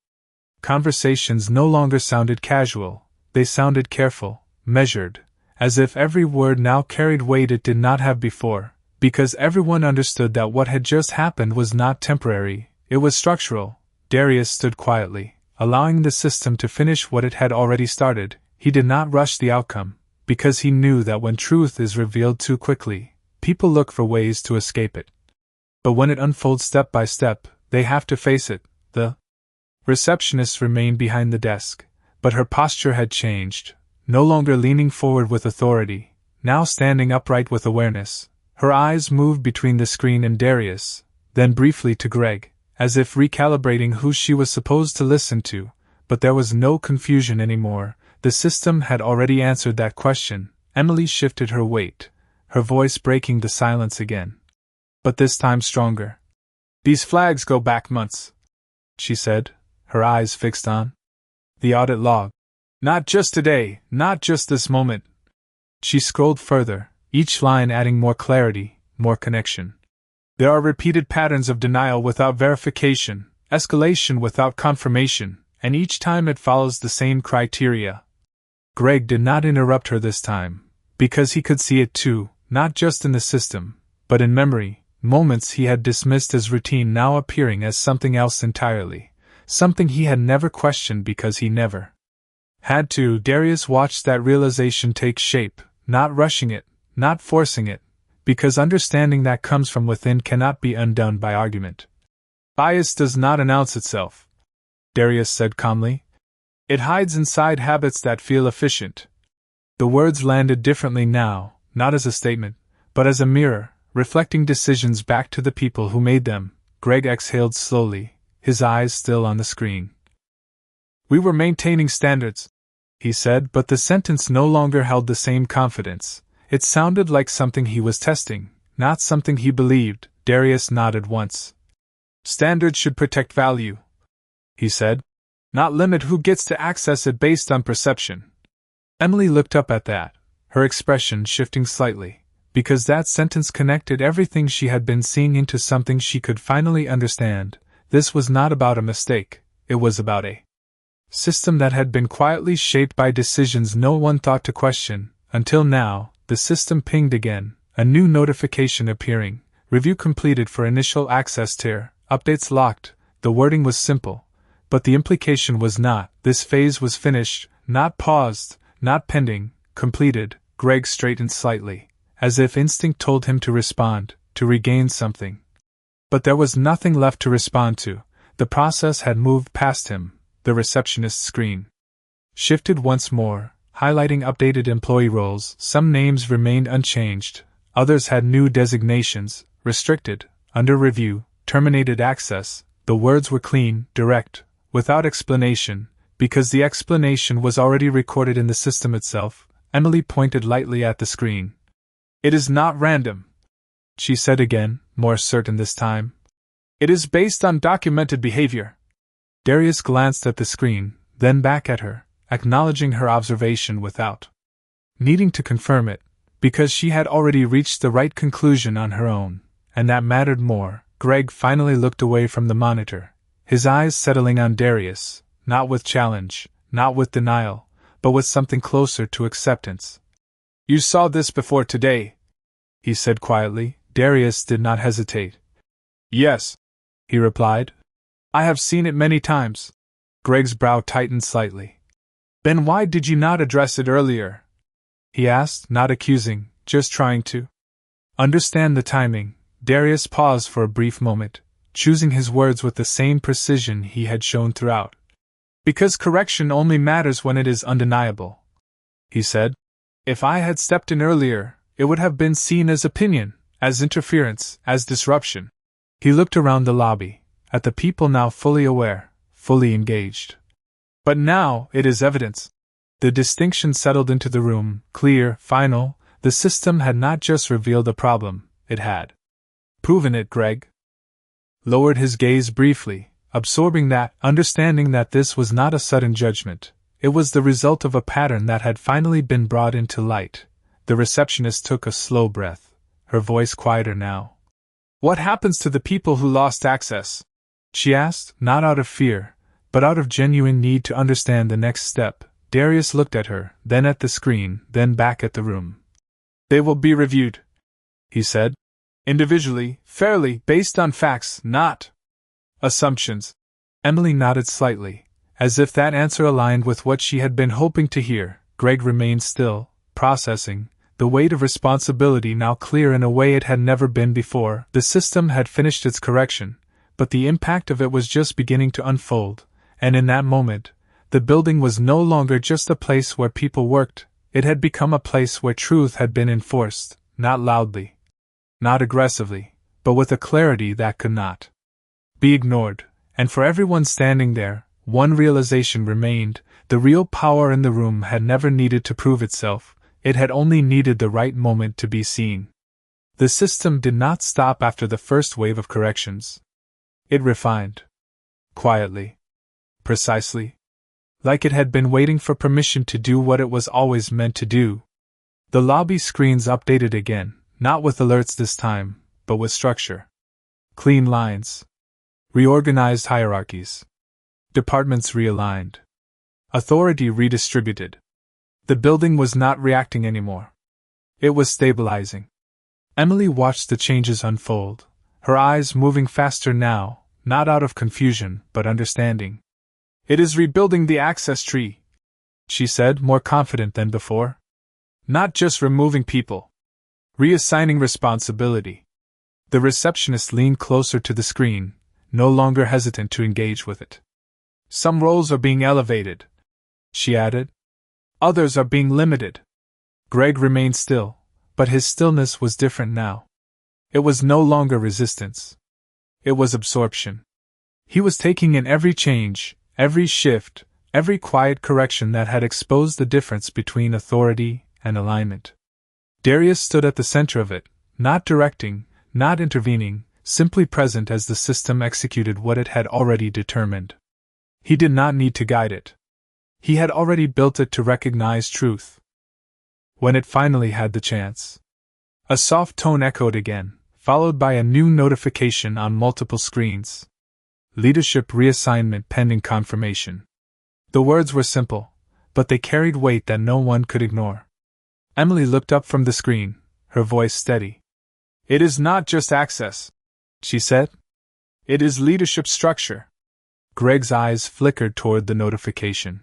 Conversations no longer sounded casual, they sounded careful, measured, as if every word now carried weight it did not have before, because everyone understood that what had just happened was not temporary, it was structural. Darius stood quietly, allowing the system to finish what it had already started. He did not rush the outcome, because he knew that when truth is revealed too quickly, people look for ways to escape it. But when it unfolds step by step, they have to face it. The receptionist remained behind the desk, but her posture had changed, no longer leaning forward with authority, now standing upright with awareness. Her eyes moved between the screen and Darius, then briefly to Greg, as if recalibrating who she was supposed to listen to, but there was no confusion anymore. The system had already answered that question. Emily shifted her weight, her voice breaking the silence again, but this time stronger. "These flags go back months," she said, her eyes fixed on the audit log. "Not just today, not just this moment." She scrolled further, each line adding more clarity, more connection. "There are repeated patterns of denial without verification, escalation without confirmation, and each time it follows the same criteria." Greg did not interrupt her this time, because he could see it too, not just in the system, but in memory, moments he had dismissed as routine now appearing as something else entirely, something he had never questioned because he never had to. Darius watched that realization take shape, not rushing it, not forcing it, because understanding that comes from within cannot be undone by argument. "Bias does not announce itself," Darius said calmly. "It hides inside habits that feel efficient." The words landed differently now, not as a statement, but as a mirror, reflecting decisions back to the people who made them. Greg exhaled slowly, his eyes still on the screen. "We were maintaining standards," he said, but the sentence no longer held the same confidence. It sounded like something he was testing, not something he believed. Darius nodded once. "Standards should protect value," he said, "not limit who gets to access it based on perception." Emily looked up at that, her expression shifting slightly, because that sentence connected everything she had been seeing into something she could finally understand. This was not about a mistake, it was about a system that had been quietly shaped by decisions no one thought to question, until now. The system pinged again, a new notification appearing. "Review completed for initial access tier, updates locked." The wording was simple, but the implication was not. This phase was finished, not paused, not pending, completed. Greg straightened slightly, as if instinct told him to respond, to regain something. But there was nothing left to respond to. The process had moved past him. The receptionist's screen shifted once more, highlighting updated employee roles. Some names remained unchanged, others had new designations: restricted, under review, terminated access. The words were clean, direct, without explanation, because the explanation was already recorded in the system itself. Emily pointed lightly at the screen. It is not random, she said again, more certain this time. It is based on documented behavior. Darius glanced at the screen, then back at her, acknowledging her observation without needing to confirm it, because she had already reached the right conclusion on her own, and that mattered more. Greg finally looked away from the monitor, his eyes settling on Darius, not with challenge, not with denial, but with something closer to acceptance. You saw this before today, he said quietly. Darius did not hesitate. Yes, he replied. I have seen it many times. Greg's brow tightened slightly. Then why did you not address it earlier? He asked, not accusing, just trying to understand the timing. Darius paused for a brief moment, choosing his words with the same precision he had shown throughout. Because correction only matters when it is undeniable, he said. If I had stepped in earlier, it would have been seen as opinion, as interference, as disruption. He looked around the lobby, at the people now fully aware, fully engaged. But now it is evidence. The distinction settled into the room, clear, final. The system had not just revealed a problem, it had proven it. Greg lowered his gaze briefly, absorbing that, understanding that this was not a sudden judgment. It was the result of a pattern that had finally been brought into light. The receptionist took a slow breath, her voice quieter now. What happens to the people who lost access? She asked, not out of fear, but out of genuine need to understand the next step. Darius looked at her, then at the screen, then back at the room. They will be reviewed, he said. Individually, fairly, based on facts, not assumptions. Emily nodded slightly, as if that answer aligned with what she had been hoping to hear. Greg remained still, processing, the weight of responsibility now clear in a way it had never been before. The system had finished its correction, but the impact of it was just beginning to unfold, and in that moment, the building was no longer just a place where people worked, it had become a place where truth had been enforced, not loudly, not aggressively, but with a clarity that could not be ignored. And for everyone standing there, one realization remained: the real power in the room had never needed to prove itself, it had only needed the right moment to be seen. The system did not stop after the first wave of corrections. It refined. Quietly. Precisely. Like it had been waiting for permission to do what it was always meant to do. The lobby screens updated again, not with alerts this time, but with structure. Clean lines. Reorganized hierarchies. Departments realigned. Authority redistributed. The building was not reacting anymore. It was stabilizing. Emily watched the changes unfold, her eyes moving faster now, not out of confusion, but understanding. It is rebuilding the access tree, she said, more confident than before. Not just removing people. Reassigning responsibility. The receptionist leaned closer to the screen, no longer hesitant to engage with it. Some roles are being elevated, she added. Others are being limited. Greg remained still, but his stillness was different now. It was no longer resistance. It was absorption. He was taking in every change, every shift, every quiet correction that had exposed the difference between authority and alignment. Darius stood at the center of it, not directing, not intervening, simply present as the system executed what it had already determined. He did not need to guide it. He had already built it to recognize truth. When it finally had the chance. A soft tone echoed again, followed by a new notification on multiple screens. Leadership reassignment pending confirmation. The words were simple, but they carried weight that no one could ignore. Emily looked up from the screen, her voice steady. It is not just access, she said. It is leadership structure. Greg's eyes flickered toward the notification.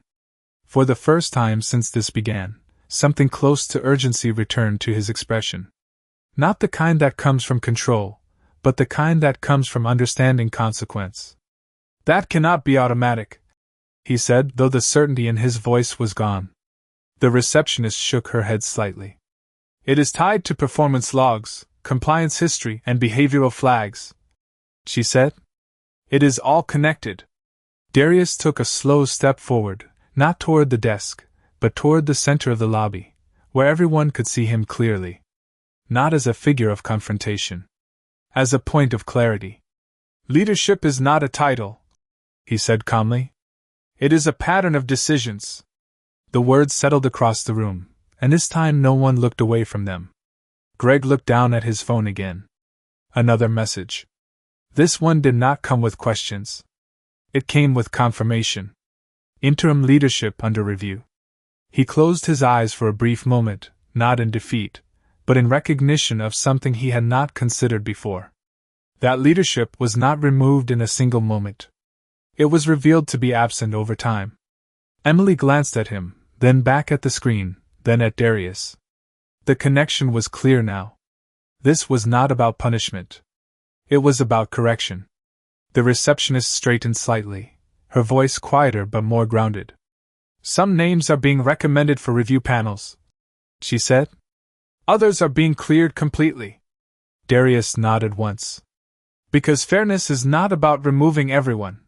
For the first time since this began, something close to urgency returned to his expression. Not the kind that comes from control, but the kind that comes from understanding consequence. That cannot be automatic, he said, though the certainty in his voice was gone. The receptionist shook her head slightly. It is tied to performance logs, compliance history, and behavioral flags, she said. It is all connected. Darius took a slow step forward, not toward the desk, but toward the center of the lobby, where everyone could see him clearly. Not as a figure of confrontation. As a point of clarity. "Leadership is not a title," he said calmly. "It is a pattern of decisions." The words settled across the room, and this time no one looked away from them. Greg looked down at his phone again. Another message. This one did not come with questions. It came with confirmation. Interim leadership under review. He closed his eyes for a brief moment, not in defeat, but in recognition of something he had not considered before. That leadership was not removed in a single moment. It was revealed to be absent over time. Emily glanced at him, then back at the screen, then at Darius. The connection was clear now. This was not about punishment. It was about correction. The receptionist straightened slightly, her voice quieter but more grounded. "Some names are being recommended for review panels," she said. "Others are being cleared completely." Darius nodded once. "Because fairness is not about removing everyone,"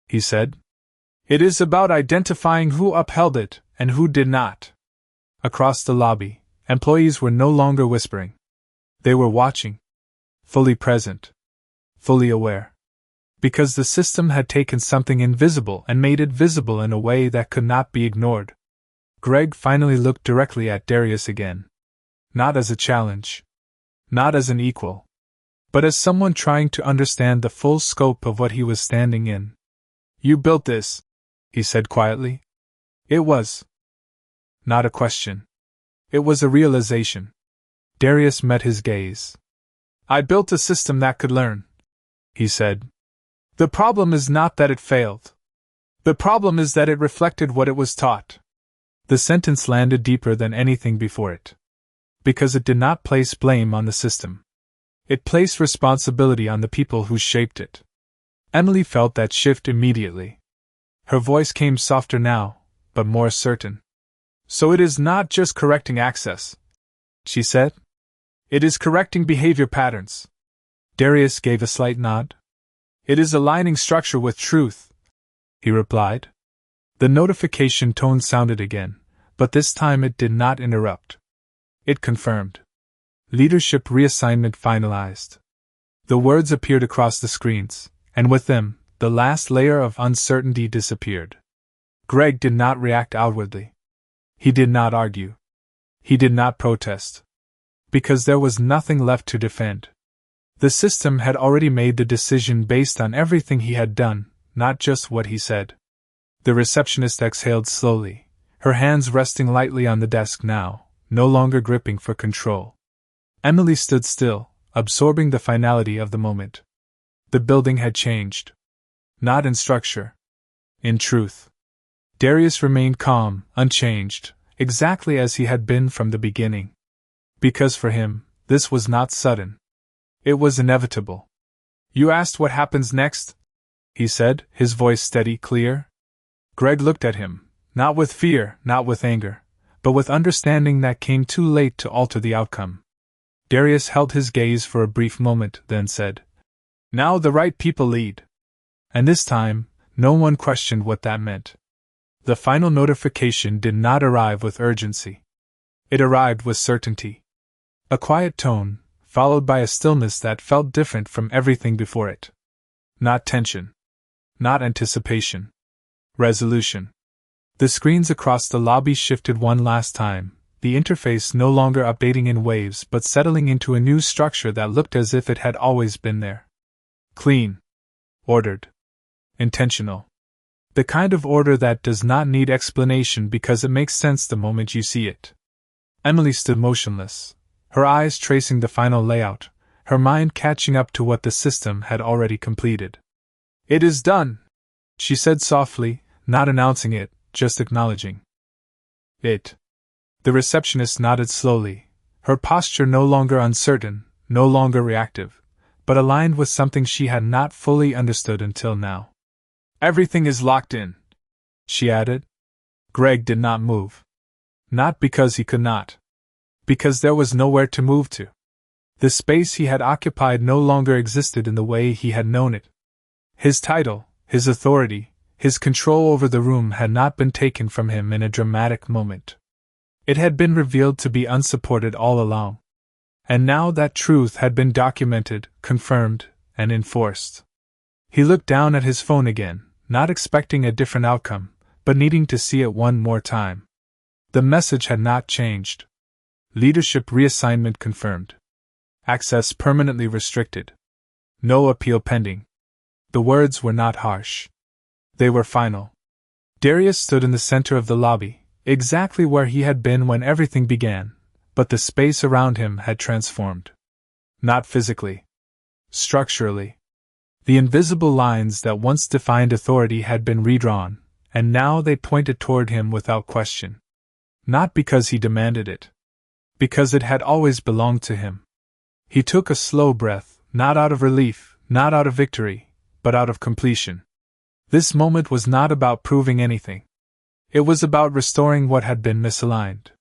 he said. "It is about identifying who upheld it and who did not." Across the lobby, employees were no longer whispering. They were watching. Fully present. Fully aware. Because the system had taken something invisible and made it visible in a way that could not be ignored. Greg finally looked directly at Darius again. Not as a challenge. Not as an equal. But as someone trying to understand the full scope of what he was standing in. "You built this," he said quietly. It was not a question. It was a realization. Darius met his gaze. "I built a system that could learn," he said. "The problem is not that it failed. The problem is that it reflected what it was taught." The sentence landed deeper than anything before it. Because it did not place blame on the system. It placed responsibility on the people who shaped it. Emily felt that shift immediately. Her voice came softer now, but more certain. "So it is not just correcting access," she said. "It is correcting behavior patterns." Darius gave a slight nod. "It is aligning structure with truth," he replied. The notification tone sounded again, but this time it did not interrupt. It confirmed. "Leadership reassignment finalized." The words appeared across the screens, and with them, the last layer of uncertainty disappeared. Greg did not react outwardly. He did not argue. He did not protest. Because there was nothing left to defend. The system had already made the decision based on everything he had done, not just what he said. The receptionist exhaled slowly, her hands resting lightly on the desk now, no longer gripping for control. Emily stood still, absorbing the finality of the moment. The building had changed. Not in structure. In truth. Darius remained calm, unchanged, exactly as he had been from the beginning. Because for him, this was not sudden. It was inevitable. "You asked what happens next?" he said, his voice steady, clear. Greg looked at him, not with fear, not with anger, but with understanding that came too late to alter the outcome. Darius held his gaze for a brief moment, then said, "Now the right people lead." And this time, no one questioned what that meant. The final notification did not arrive with urgency. It arrived with certainty. A quiet tone, followed by a stillness that felt different from everything before it. Not tension. Not anticipation. Resolution. The screens across the lobby shifted one last time, the interface no longer updating in waves but settling into a new structure that looked as if it had always been there. Clean. Ordered. Intentional. The kind of order that does not need explanation because it makes sense the moment you see it. Emily stood motionless, her eyes tracing the final layout, her mind catching up to what the system had already completed. "It is done," she said softly, not announcing it, just acknowledging it. The receptionist nodded slowly, her posture no longer uncertain, no longer reactive, but aligned with something she had not fully understood until now. "Everything is locked in," she added. Greg did not move. Not because he could not. Because there was nowhere to move to. The space he had occupied no longer existed in the way he had known it. His title, his authority, his control over the room had not been taken from him in a dramatic moment. It had been revealed to be unsupported all along. And now that truth had been documented, confirmed, and enforced. He looked down at his phone again, not expecting a different outcome, but needing to see it one more time. The message had not changed. Leadership reassignment confirmed. Access permanently restricted. No appeal pending. The words were not harsh. They were final. Darius stood in the center of the lobby, exactly where he had been when everything began, but the space around him had transformed. Not physically. Structurally. The invisible lines that once defined authority had been redrawn, and now they pointed toward him without question. Not because he demanded it. Because it had always belonged to him. He took a slow breath, not out of relief, not out of victory, but out of completion. This moment was not about proving anything. It was about restoring what had been misaligned.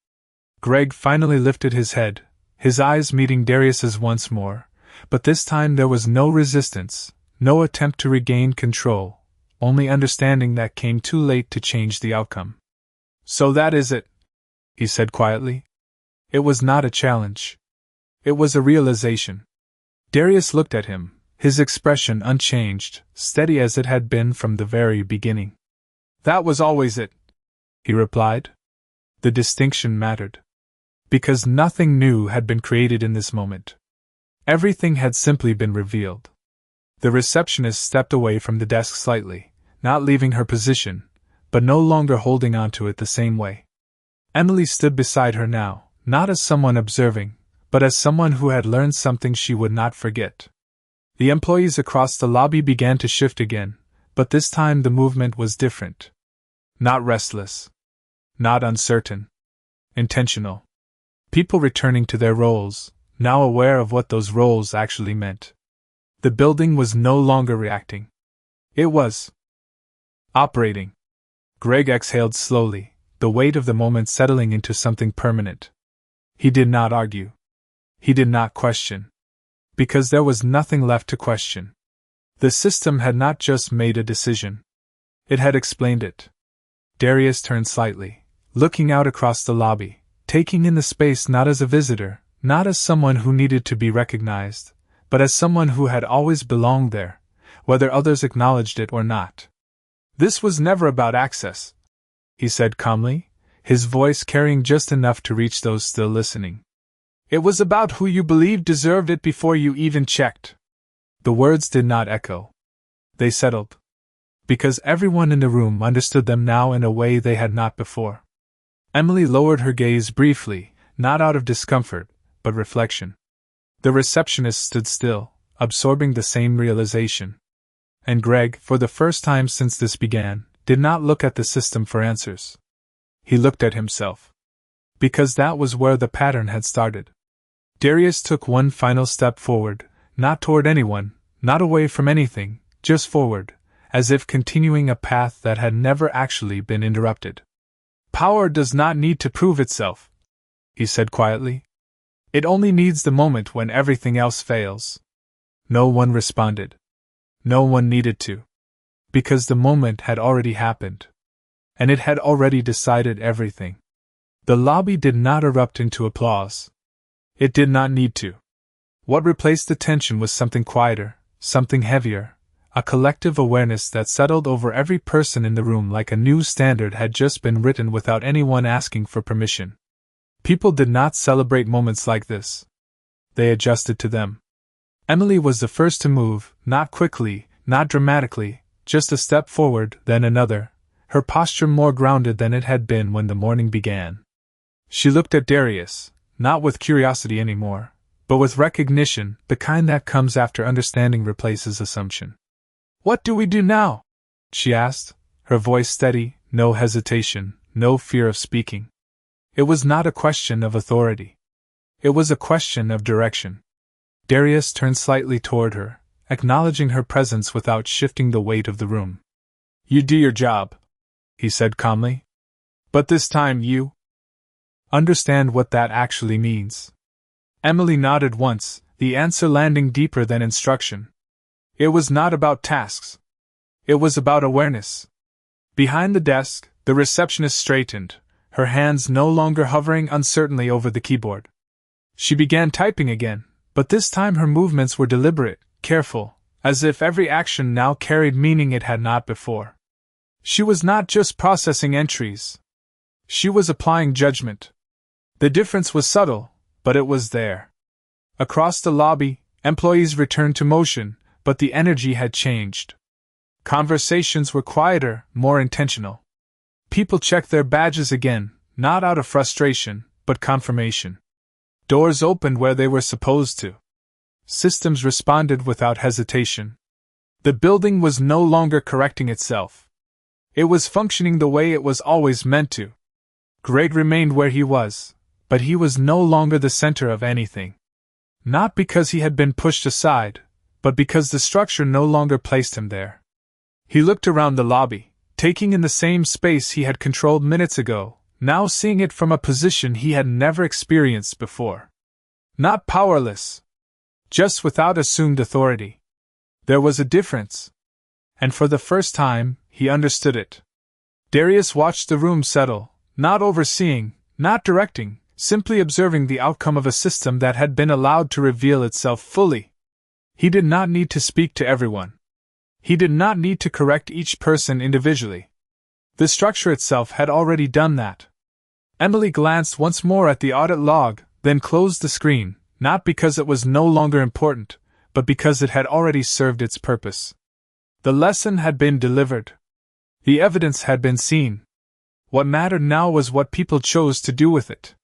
Greg finally lifted his head, his eyes meeting Darius's once more, but this time there was no resistance, no attempt to regain control, only understanding that came too late to change the outcome. "So that is it," he said quietly. It was not a challenge. It was a realization. Darius looked at him, his expression unchanged, steady as it had been from the very beginning. "That was always it," he replied. The distinction mattered. Because nothing new had been created in this moment. Everything had simply been revealed. The receptionist stepped away from the desk slightly, not leaving her position, but no longer holding on to it the same way. Emily stood beside her now, not as someone observing, but as someone who had learned something she would not forget. The employees across the lobby began to shift again, but this time the movement was different. Not restless. Not uncertain. Intentional. People returning to their roles, now aware of what those roles actually meant. The building was no longer reacting. It was operating. Greg exhaled slowly, the weight of the moment settling into something permanent. He did not argue. He did not question. Because there was nothing left to question. The system had not just made a decision. It had explained it. Darius turned slightly, looking out across the lobby, taking in the space not as a visitor, not as someone who needed to be recognized, but as someone who had always belonged there, whether others acknowledged it or not. "This was never about access," he said calmly, his voice carrying just enough to reach those still listening. "It was about who you believed deserved it before you even checked." The words did not echo. They settled. Because everyone in the room understood them now in a way they had not before. Emily lowered her gaze briefly, not out of discomfort, but reflection. The receptionist stood still, absorbing the same realization. And Greg, for the first time since this began, did not look at the system for answers. He looked at himself. Because that was where the pattern had started. Darius took one final step forward, not toward anyone, not away from anything, just forward, as if continuing a path that had never actually been interrupted. "Power does not need to prove itself," he said quietly. "It only needs the moment when everything else fails." No one responded. No one needed to. Because the moment had already happened. And it had already decided everything. The lobby did not erupt into applause. It did not need to. What replaced the tension was something quieter, something heavier, a collective awareness that settled over every person in the room like a new standard had just been written without anyone asking for permission. People did not celebrate moments like this. They adjusted to them. Emily was the first to move, not quickly, not dramatically, just a step forward, then another, her posture more grounded than it had been when the morning began. She looked at Darius, not with curiosity anymore, but with recognition, the kind that comes after understanding replaces assumption. "What do we do now?" she asked, her voice steady, no hesitation, no fear of speaking. It was not a question of authority. It was a question of direction. Darius turned slightly toward her, acknowledging her presence without shifting the weight of the room. "You do your job," he said calmly. "But this time you understand what that actually means." Emily nodded once, the answer landing deeper than instruction. It was not about tasks. It was about awareness. Behind the desk, the receptionist straightened, her hands no longer hovering uncertainly over the keyboard. She began typing again, but this time her movements were deliberate, careful, as if every action now carried meaning it had not before. She was not just processing entries. She was applying judgment. The difference was subtle, but it was there. Across the lobby, employees returned to motion, but the energy had changed. Conversations were quieter, more intentional. People checked their badges again, not out of frustration, but confirmation. Doors opened where they were supposed to. Systems responded without hesitation. The building was no longer correcting itself. It was functioning the way it was always meant to. Greg remained where he was, but he was no longer the center of anything. Not because he had been pushed aside, but because the structure no longer placed him there. He looked around the lobby, taking in the same space he had controlled minutes ago, now seeing it from a position he had never experienced before. Not powerless, just without assumed authority. There was a difference. And for the first time, he understood it. Darius watched the room settle, not overseeing, not directing, simply observing the outcome of a system that had been allowed to reveal itself fully. He did not need to speak to everyone. He did not need to correct each person individually. The structure itself had already done that. Emily glanced once more at the audit log, then closed the screen, not because it was no longer important, but because it had already served its purpose. The lesson had been delivered. The evidence had been seen. What mattered now was what people chose to do with it.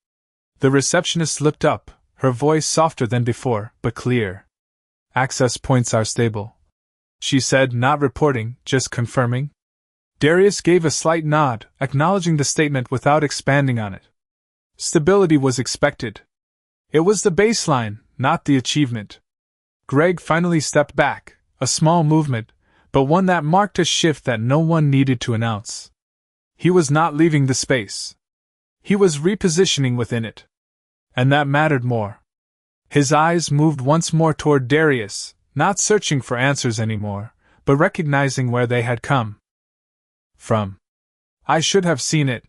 The receptionist looked up, her voice softer than before, but clear. "Access points are stable," she said, not reporting, just confirming. Darius gave a slight nod, acknowledging the statement without expanding on it. Stability was expected. It was the baseline, not the achievement. Greg finally stepped back, a small movement, but one that marked a shift that no one needed to announce. He was not leaving the space. He was repositioning within it. And that mattered more. His eyes moved once more toward Darius, not searching for answers anymore, but recognizing where they had come from. "I should have seen it,"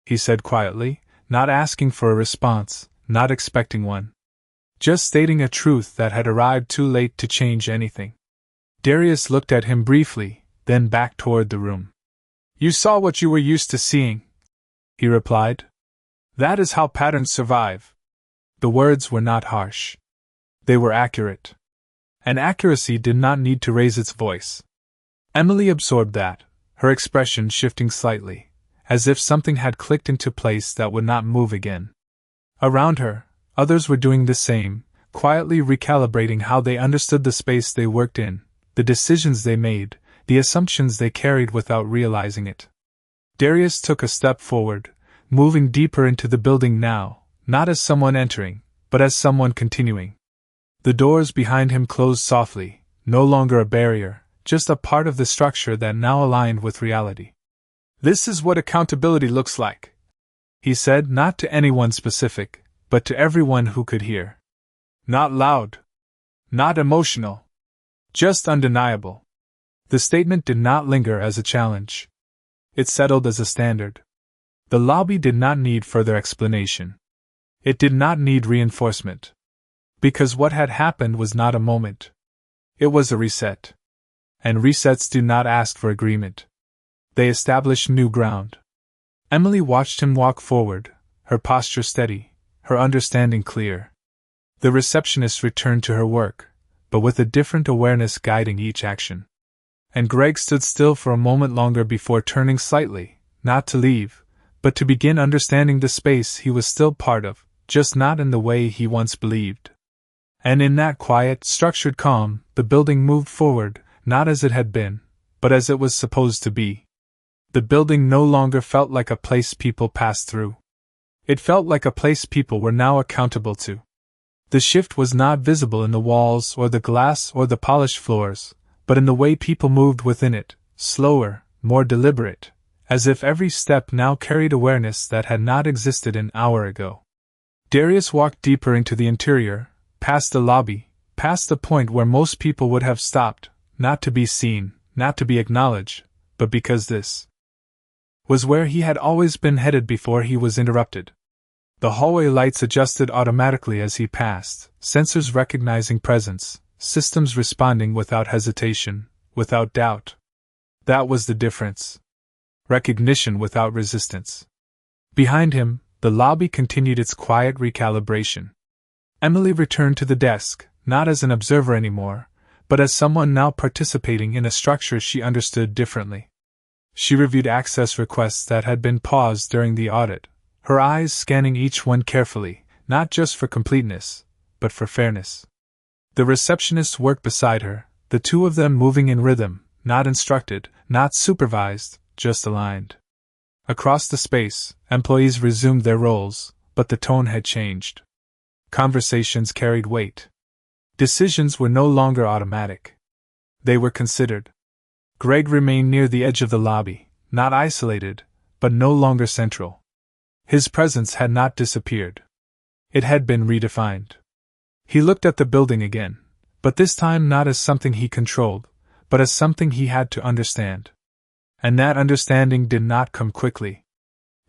he said quietly, not asking for a response, not expecting one. Just stating a truth that had arrived too late to change anything. Darius looked at him briefly, then back toward the room. "You saw what you were used to seeing," he replied. "That is how patterns survive." The words were not harsh. They were accurate. And accuracy did not need to raise its voice. Emily absorbed that, her expression shifting slightly, as if something had clicked into place that would not move again. Around her, others were doing the same, quietly recalibrating how they understood the space they worked in, the decisions they made, the assumptions they carried without realizing it. Darius took a step forward, moving deeper into the building now, not as someone entering, but as someone continuing. The doors behind him closed softly, no longer a barrier, just a part of the structure that now aligned with reality. "This is what accountability looks like," he said, not to anyone specific, but to everyone who could hear. Not loud. Not emotional. Just undeniable. The statement did not linger as a challenge. It settled as a standard. The lobby did not need further explanation. It did not need reinforcement. Because what had happened was not a moment. It was a reset. And resets do not ask for agreement. They establish new ground. Emily watched him walk forward, her posture steady, her understanding clear. The receptionist returned to her work, but with a different awareness guiding each action. And Greg stood still for a moment longer before turning slightly, not to leave, but to begin understanding the space he was still part of, just not in the way he once believed. And in that quiet, structured calm, the building moved forward, not as it had been, but as it was supposed to be. The building no longer felt like a place people passed through. It felt like a place people were now accountable to. The shift was not visible in the walls or the glass or the polished floors, but in the way people moved within it, slower, more deliberate, as if every step now carried awareness that had not existed an hour ago. Darius walked deeper into the interior, past the lobby, past the point where most people would have stopped, not to be seen, not to be acknowledged, but because this was where he had always been headed before he was interrupted. The hallway lights adjusted automatically as he passed, sensors recognizing presence, systems responding without hesitation, without doubt. That was the difference. Recognition without resistance. Behind him, the lobby continued its quiet recalibration. Emily returned to the desk, not as an observer anymore, but as someone now participating in a structure she understood differently. She reviewed access requests that had been paused during the audit, her eyes scanning each one carefully, not just for completeness, but for fairness. The receptionist worked beside her, the two of them moving in rhythm, not instructed, not supervised, just aligned. Across the space, employees resumed their roles, but the tone had changed. Conversations carried weight. Decisions were no longer automatic. They were considered. Greg remained near the edge of the lobby, not isolated, but no longer central. His presence had not disappeared. It had been redefined. He looked at the building again, but this time not as something he controlled, but as something he had to understand. And that understanding did not come quickly.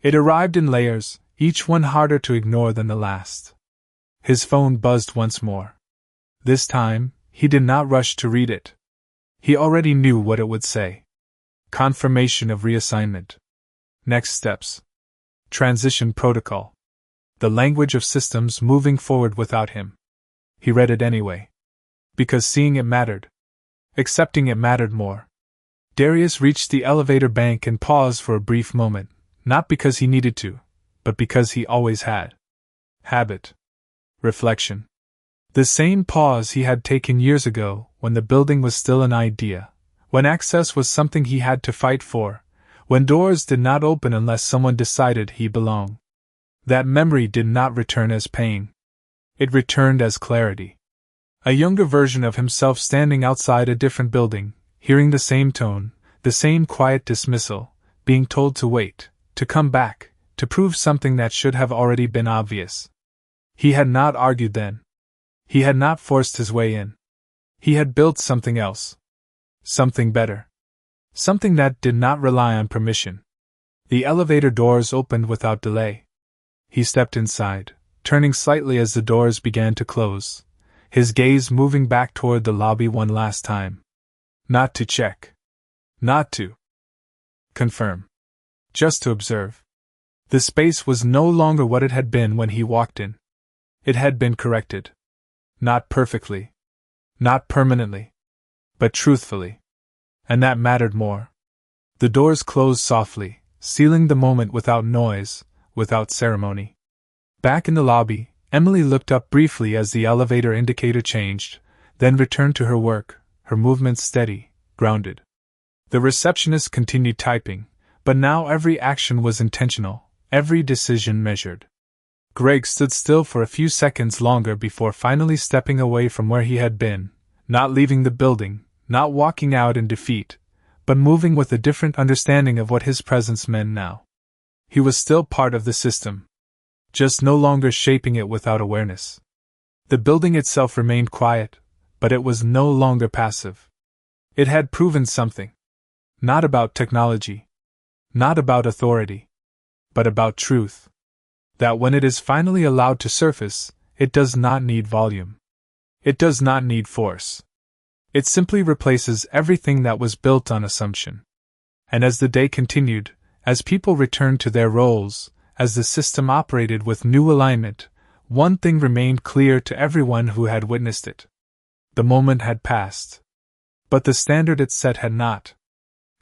It arrived in layers, each one harder to ignore than the last. His phone buzzed once more. This time, he did not rush to read it. He already knew what it would say. Confirmation of reassignment. Next steps. Transition protocol. The language of systems moving forward without him. He read it anyway. Because seeing it mattered. Accepting it mattered more. Darius reached the elevator bank and paused for a brief moment, not because he needed to, but because he always had. Habit. Reflection. The same pause he had taken years ago, when the building was still an idea, when access was something he had to fight for, when doors did not open unless someone decided he belonged. That memory did not return as pain. It returned as clarity. A younger version of himself standing outside a different building, hearing the same tone, the same quiet dismissal, being told to wait, to come back, to prove something that should have already been obvious. He had not argued then. He had not forced his way in. He had built something else. Something better. Something that did not rely on permission. The elevator doors opened without delay. He stepped inside, turning slightly as the doors began to close, his gaze moving back toward the lobby one last time. Not to check. Not to confirm. Just to observe. The space was no longer what it had been when he walked in. It had been corrected. Not perfectly. Not permanently. But truthfully. And that mattered more. The doors closed softly, sealing the moment without noise, without ceremony. Back in the lobby, Emily looked up briefly as the elevator indicator changed, then returned to her work, her movements steady, grounded. The receptionist continued typing, but now every action was intentional, every decision measured. Greg stood still for a few seconds longer before finally stepping away from where he had been, not leaving the building, not walking out in defeat, but moving with a different understanding of what his presence meant now. He was still part of the system, just no longer shaping it without awareness. The building itself remained quiet, but it was no longer passive. It had proven something. Not about technology. Not about authority. But about truth. That when it is finally allowed to surface, it does not need volume. It does not need force. It simply replaces everything that was built on assumption. And as the day continued, as people returned to their roles, as the system operated with new alignment, one thing remained clear to everyone who had witnessed it. The moment had passed. But the standard it set had not.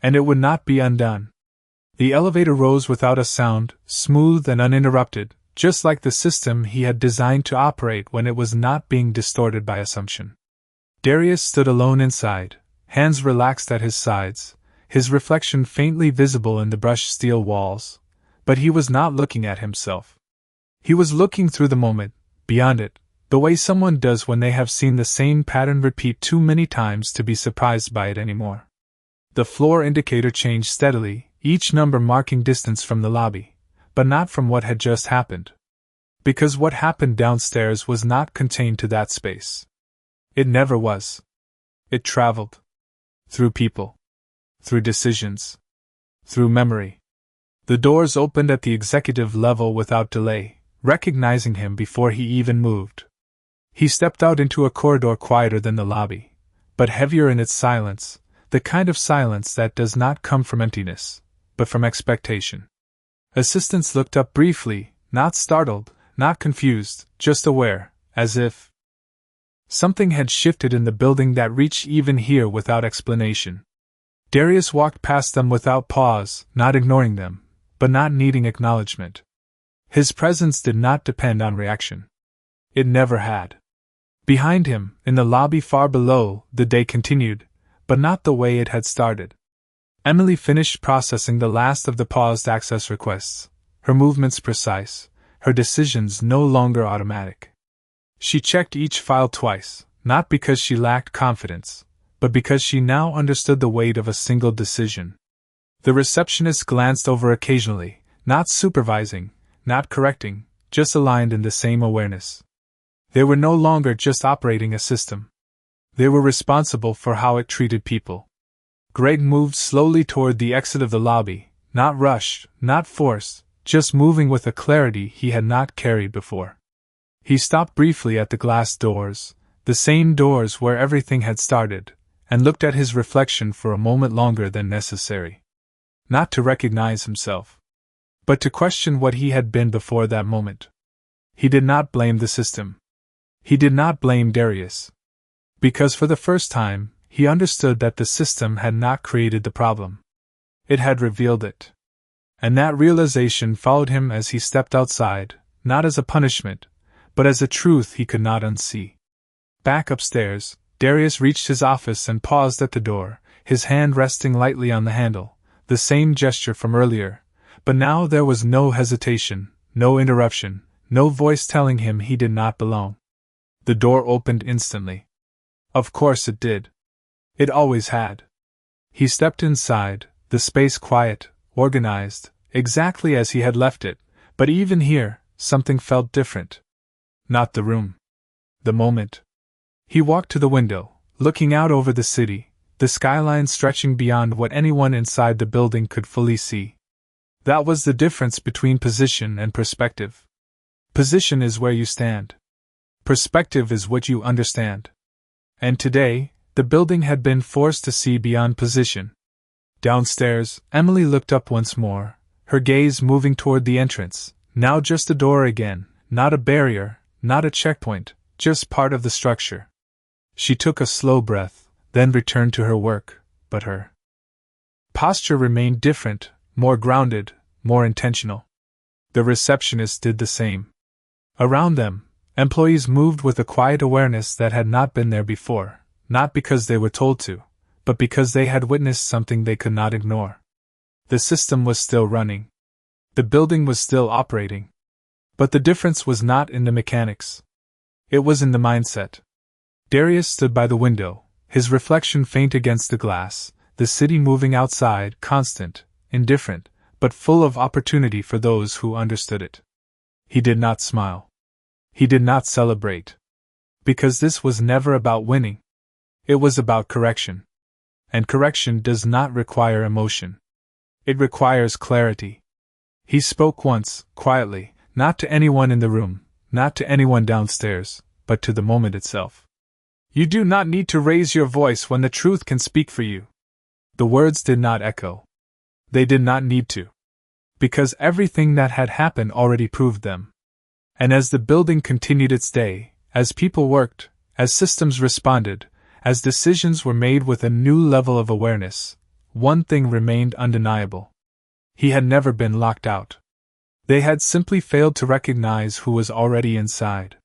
And it would not be undone. The elevator rose without a sound, smooth and uninterrupted, just like the system he had designed to operate when it was not being distorted by assumption. Darius stood alone inside, hands relaxed at his sides, his reflection faintly visible in the brushed steel walls, but he was not looking at himself. He was looking through the moment, beyond it, the way someone does when they have seen the same pattern repeat too many times to be surprised by it anymore. The floor indicator changed steadily, each number marking distance from the lobby, but not from what had just happened. Because what happened downstairs was not contained to that space. It never was. It traveled. Through people. Through decisions. Through memory. The doors opened at the executive level without delay, recognizing him before he even moved. He stepped out into a corridor quieter than the lobby, but heavier in its silence, the kind of silence that does not come from emptiness, but from expectation. Assistants looked up briefly, not startled, not confused, just aware, as if something had shifted in the building that reached even here without explanation. Darius walked past them without pause, not ignoring them, but not needing acknowledgement. His presence did not depend on reaction. It never had. Behind him, in the lobby far below, the day continued, but not the way it had started. Emily finished processing the last of the paused access requests, her movements precise, her decisions no longer automatic. She checked each file twice, not because she lacked confidence, but because she now understood the weight of a single decision. The receptionist glanced over occasionally, not supervising, not correcting, just aligned in the same awareness. They were no longer just operating a system. They were responsible for how it treated people. Greg moved slowly toward the exit of the lobby, not rushed, not forced, just moving with a clarity he had not carried before. He stopped briefly at the glass doors, the same doors where everything had started, and looked at his reflection for a moment longer than necessary. Not to recognize himself, but to question what he had been before that moment. He did not blame the system. He did not blame Darius. Because for the first time, he understood that the system had not created the problem. It had revealed it. And that realization followed him as he stepped outside, not as a punishment, but as a truth he could not unsee. Back upstairs, Darius reached his office and paused at the door, his hand resting lightly on the handle, the same gesture from earlier, but now there was no hesitation, no interruption, no voice telling him he did not belong. The door opened instantly. Of course it did. It always had. He stepped inside, the space quiet, organized, exactly as he had left it, but even here, something felt different. Not the room. The moment. He walked to the window, looking out over the city, the skyline stretching beyond what anyone inside the building could fully see. That was the difference between position and perspective. Position is where you stand. Perspective is what you understand. And today, the building had been forced to see beyond position. Downstairs, Emily looked up once more, her gaze moving toward the entrance, now just a door again, not a barrier, not a checkpoint, just part of the structure. She took a slow breath, then returned to her work, but her posture remained different, more grounded, more intentional. The receptionist did the same. Around them, employees moved with a quiet awareness that had not been there before, not because they were told to, but because they had witnessed something they could not ignore. The system was still running. The building was still operating. But the difference was not in the mechanics. It was in the mindset. Darius stood by the window, his reflection faint against the glass, the city moving outside, constant, indifferent, but full of opportunity for those who understood it. He did not smile. He did not celebrate. Because this was never about winning. It was about correction. And correction does not require emotion. It requires clarity. He spoke once, quietly, not to anyone in the room, not to anyone downstairs, but to the moment itself. You do not need to raise your voice when the truth can speak for you. The words did not echo. They did not need to. Because everything that had happened already proved them. And as the building continued its day, as people worked, as systems responded, as decisions were made with a new level of awareness, one thing remained undeniable. He had never been locked out. They had simply failed to recognize who was already inside.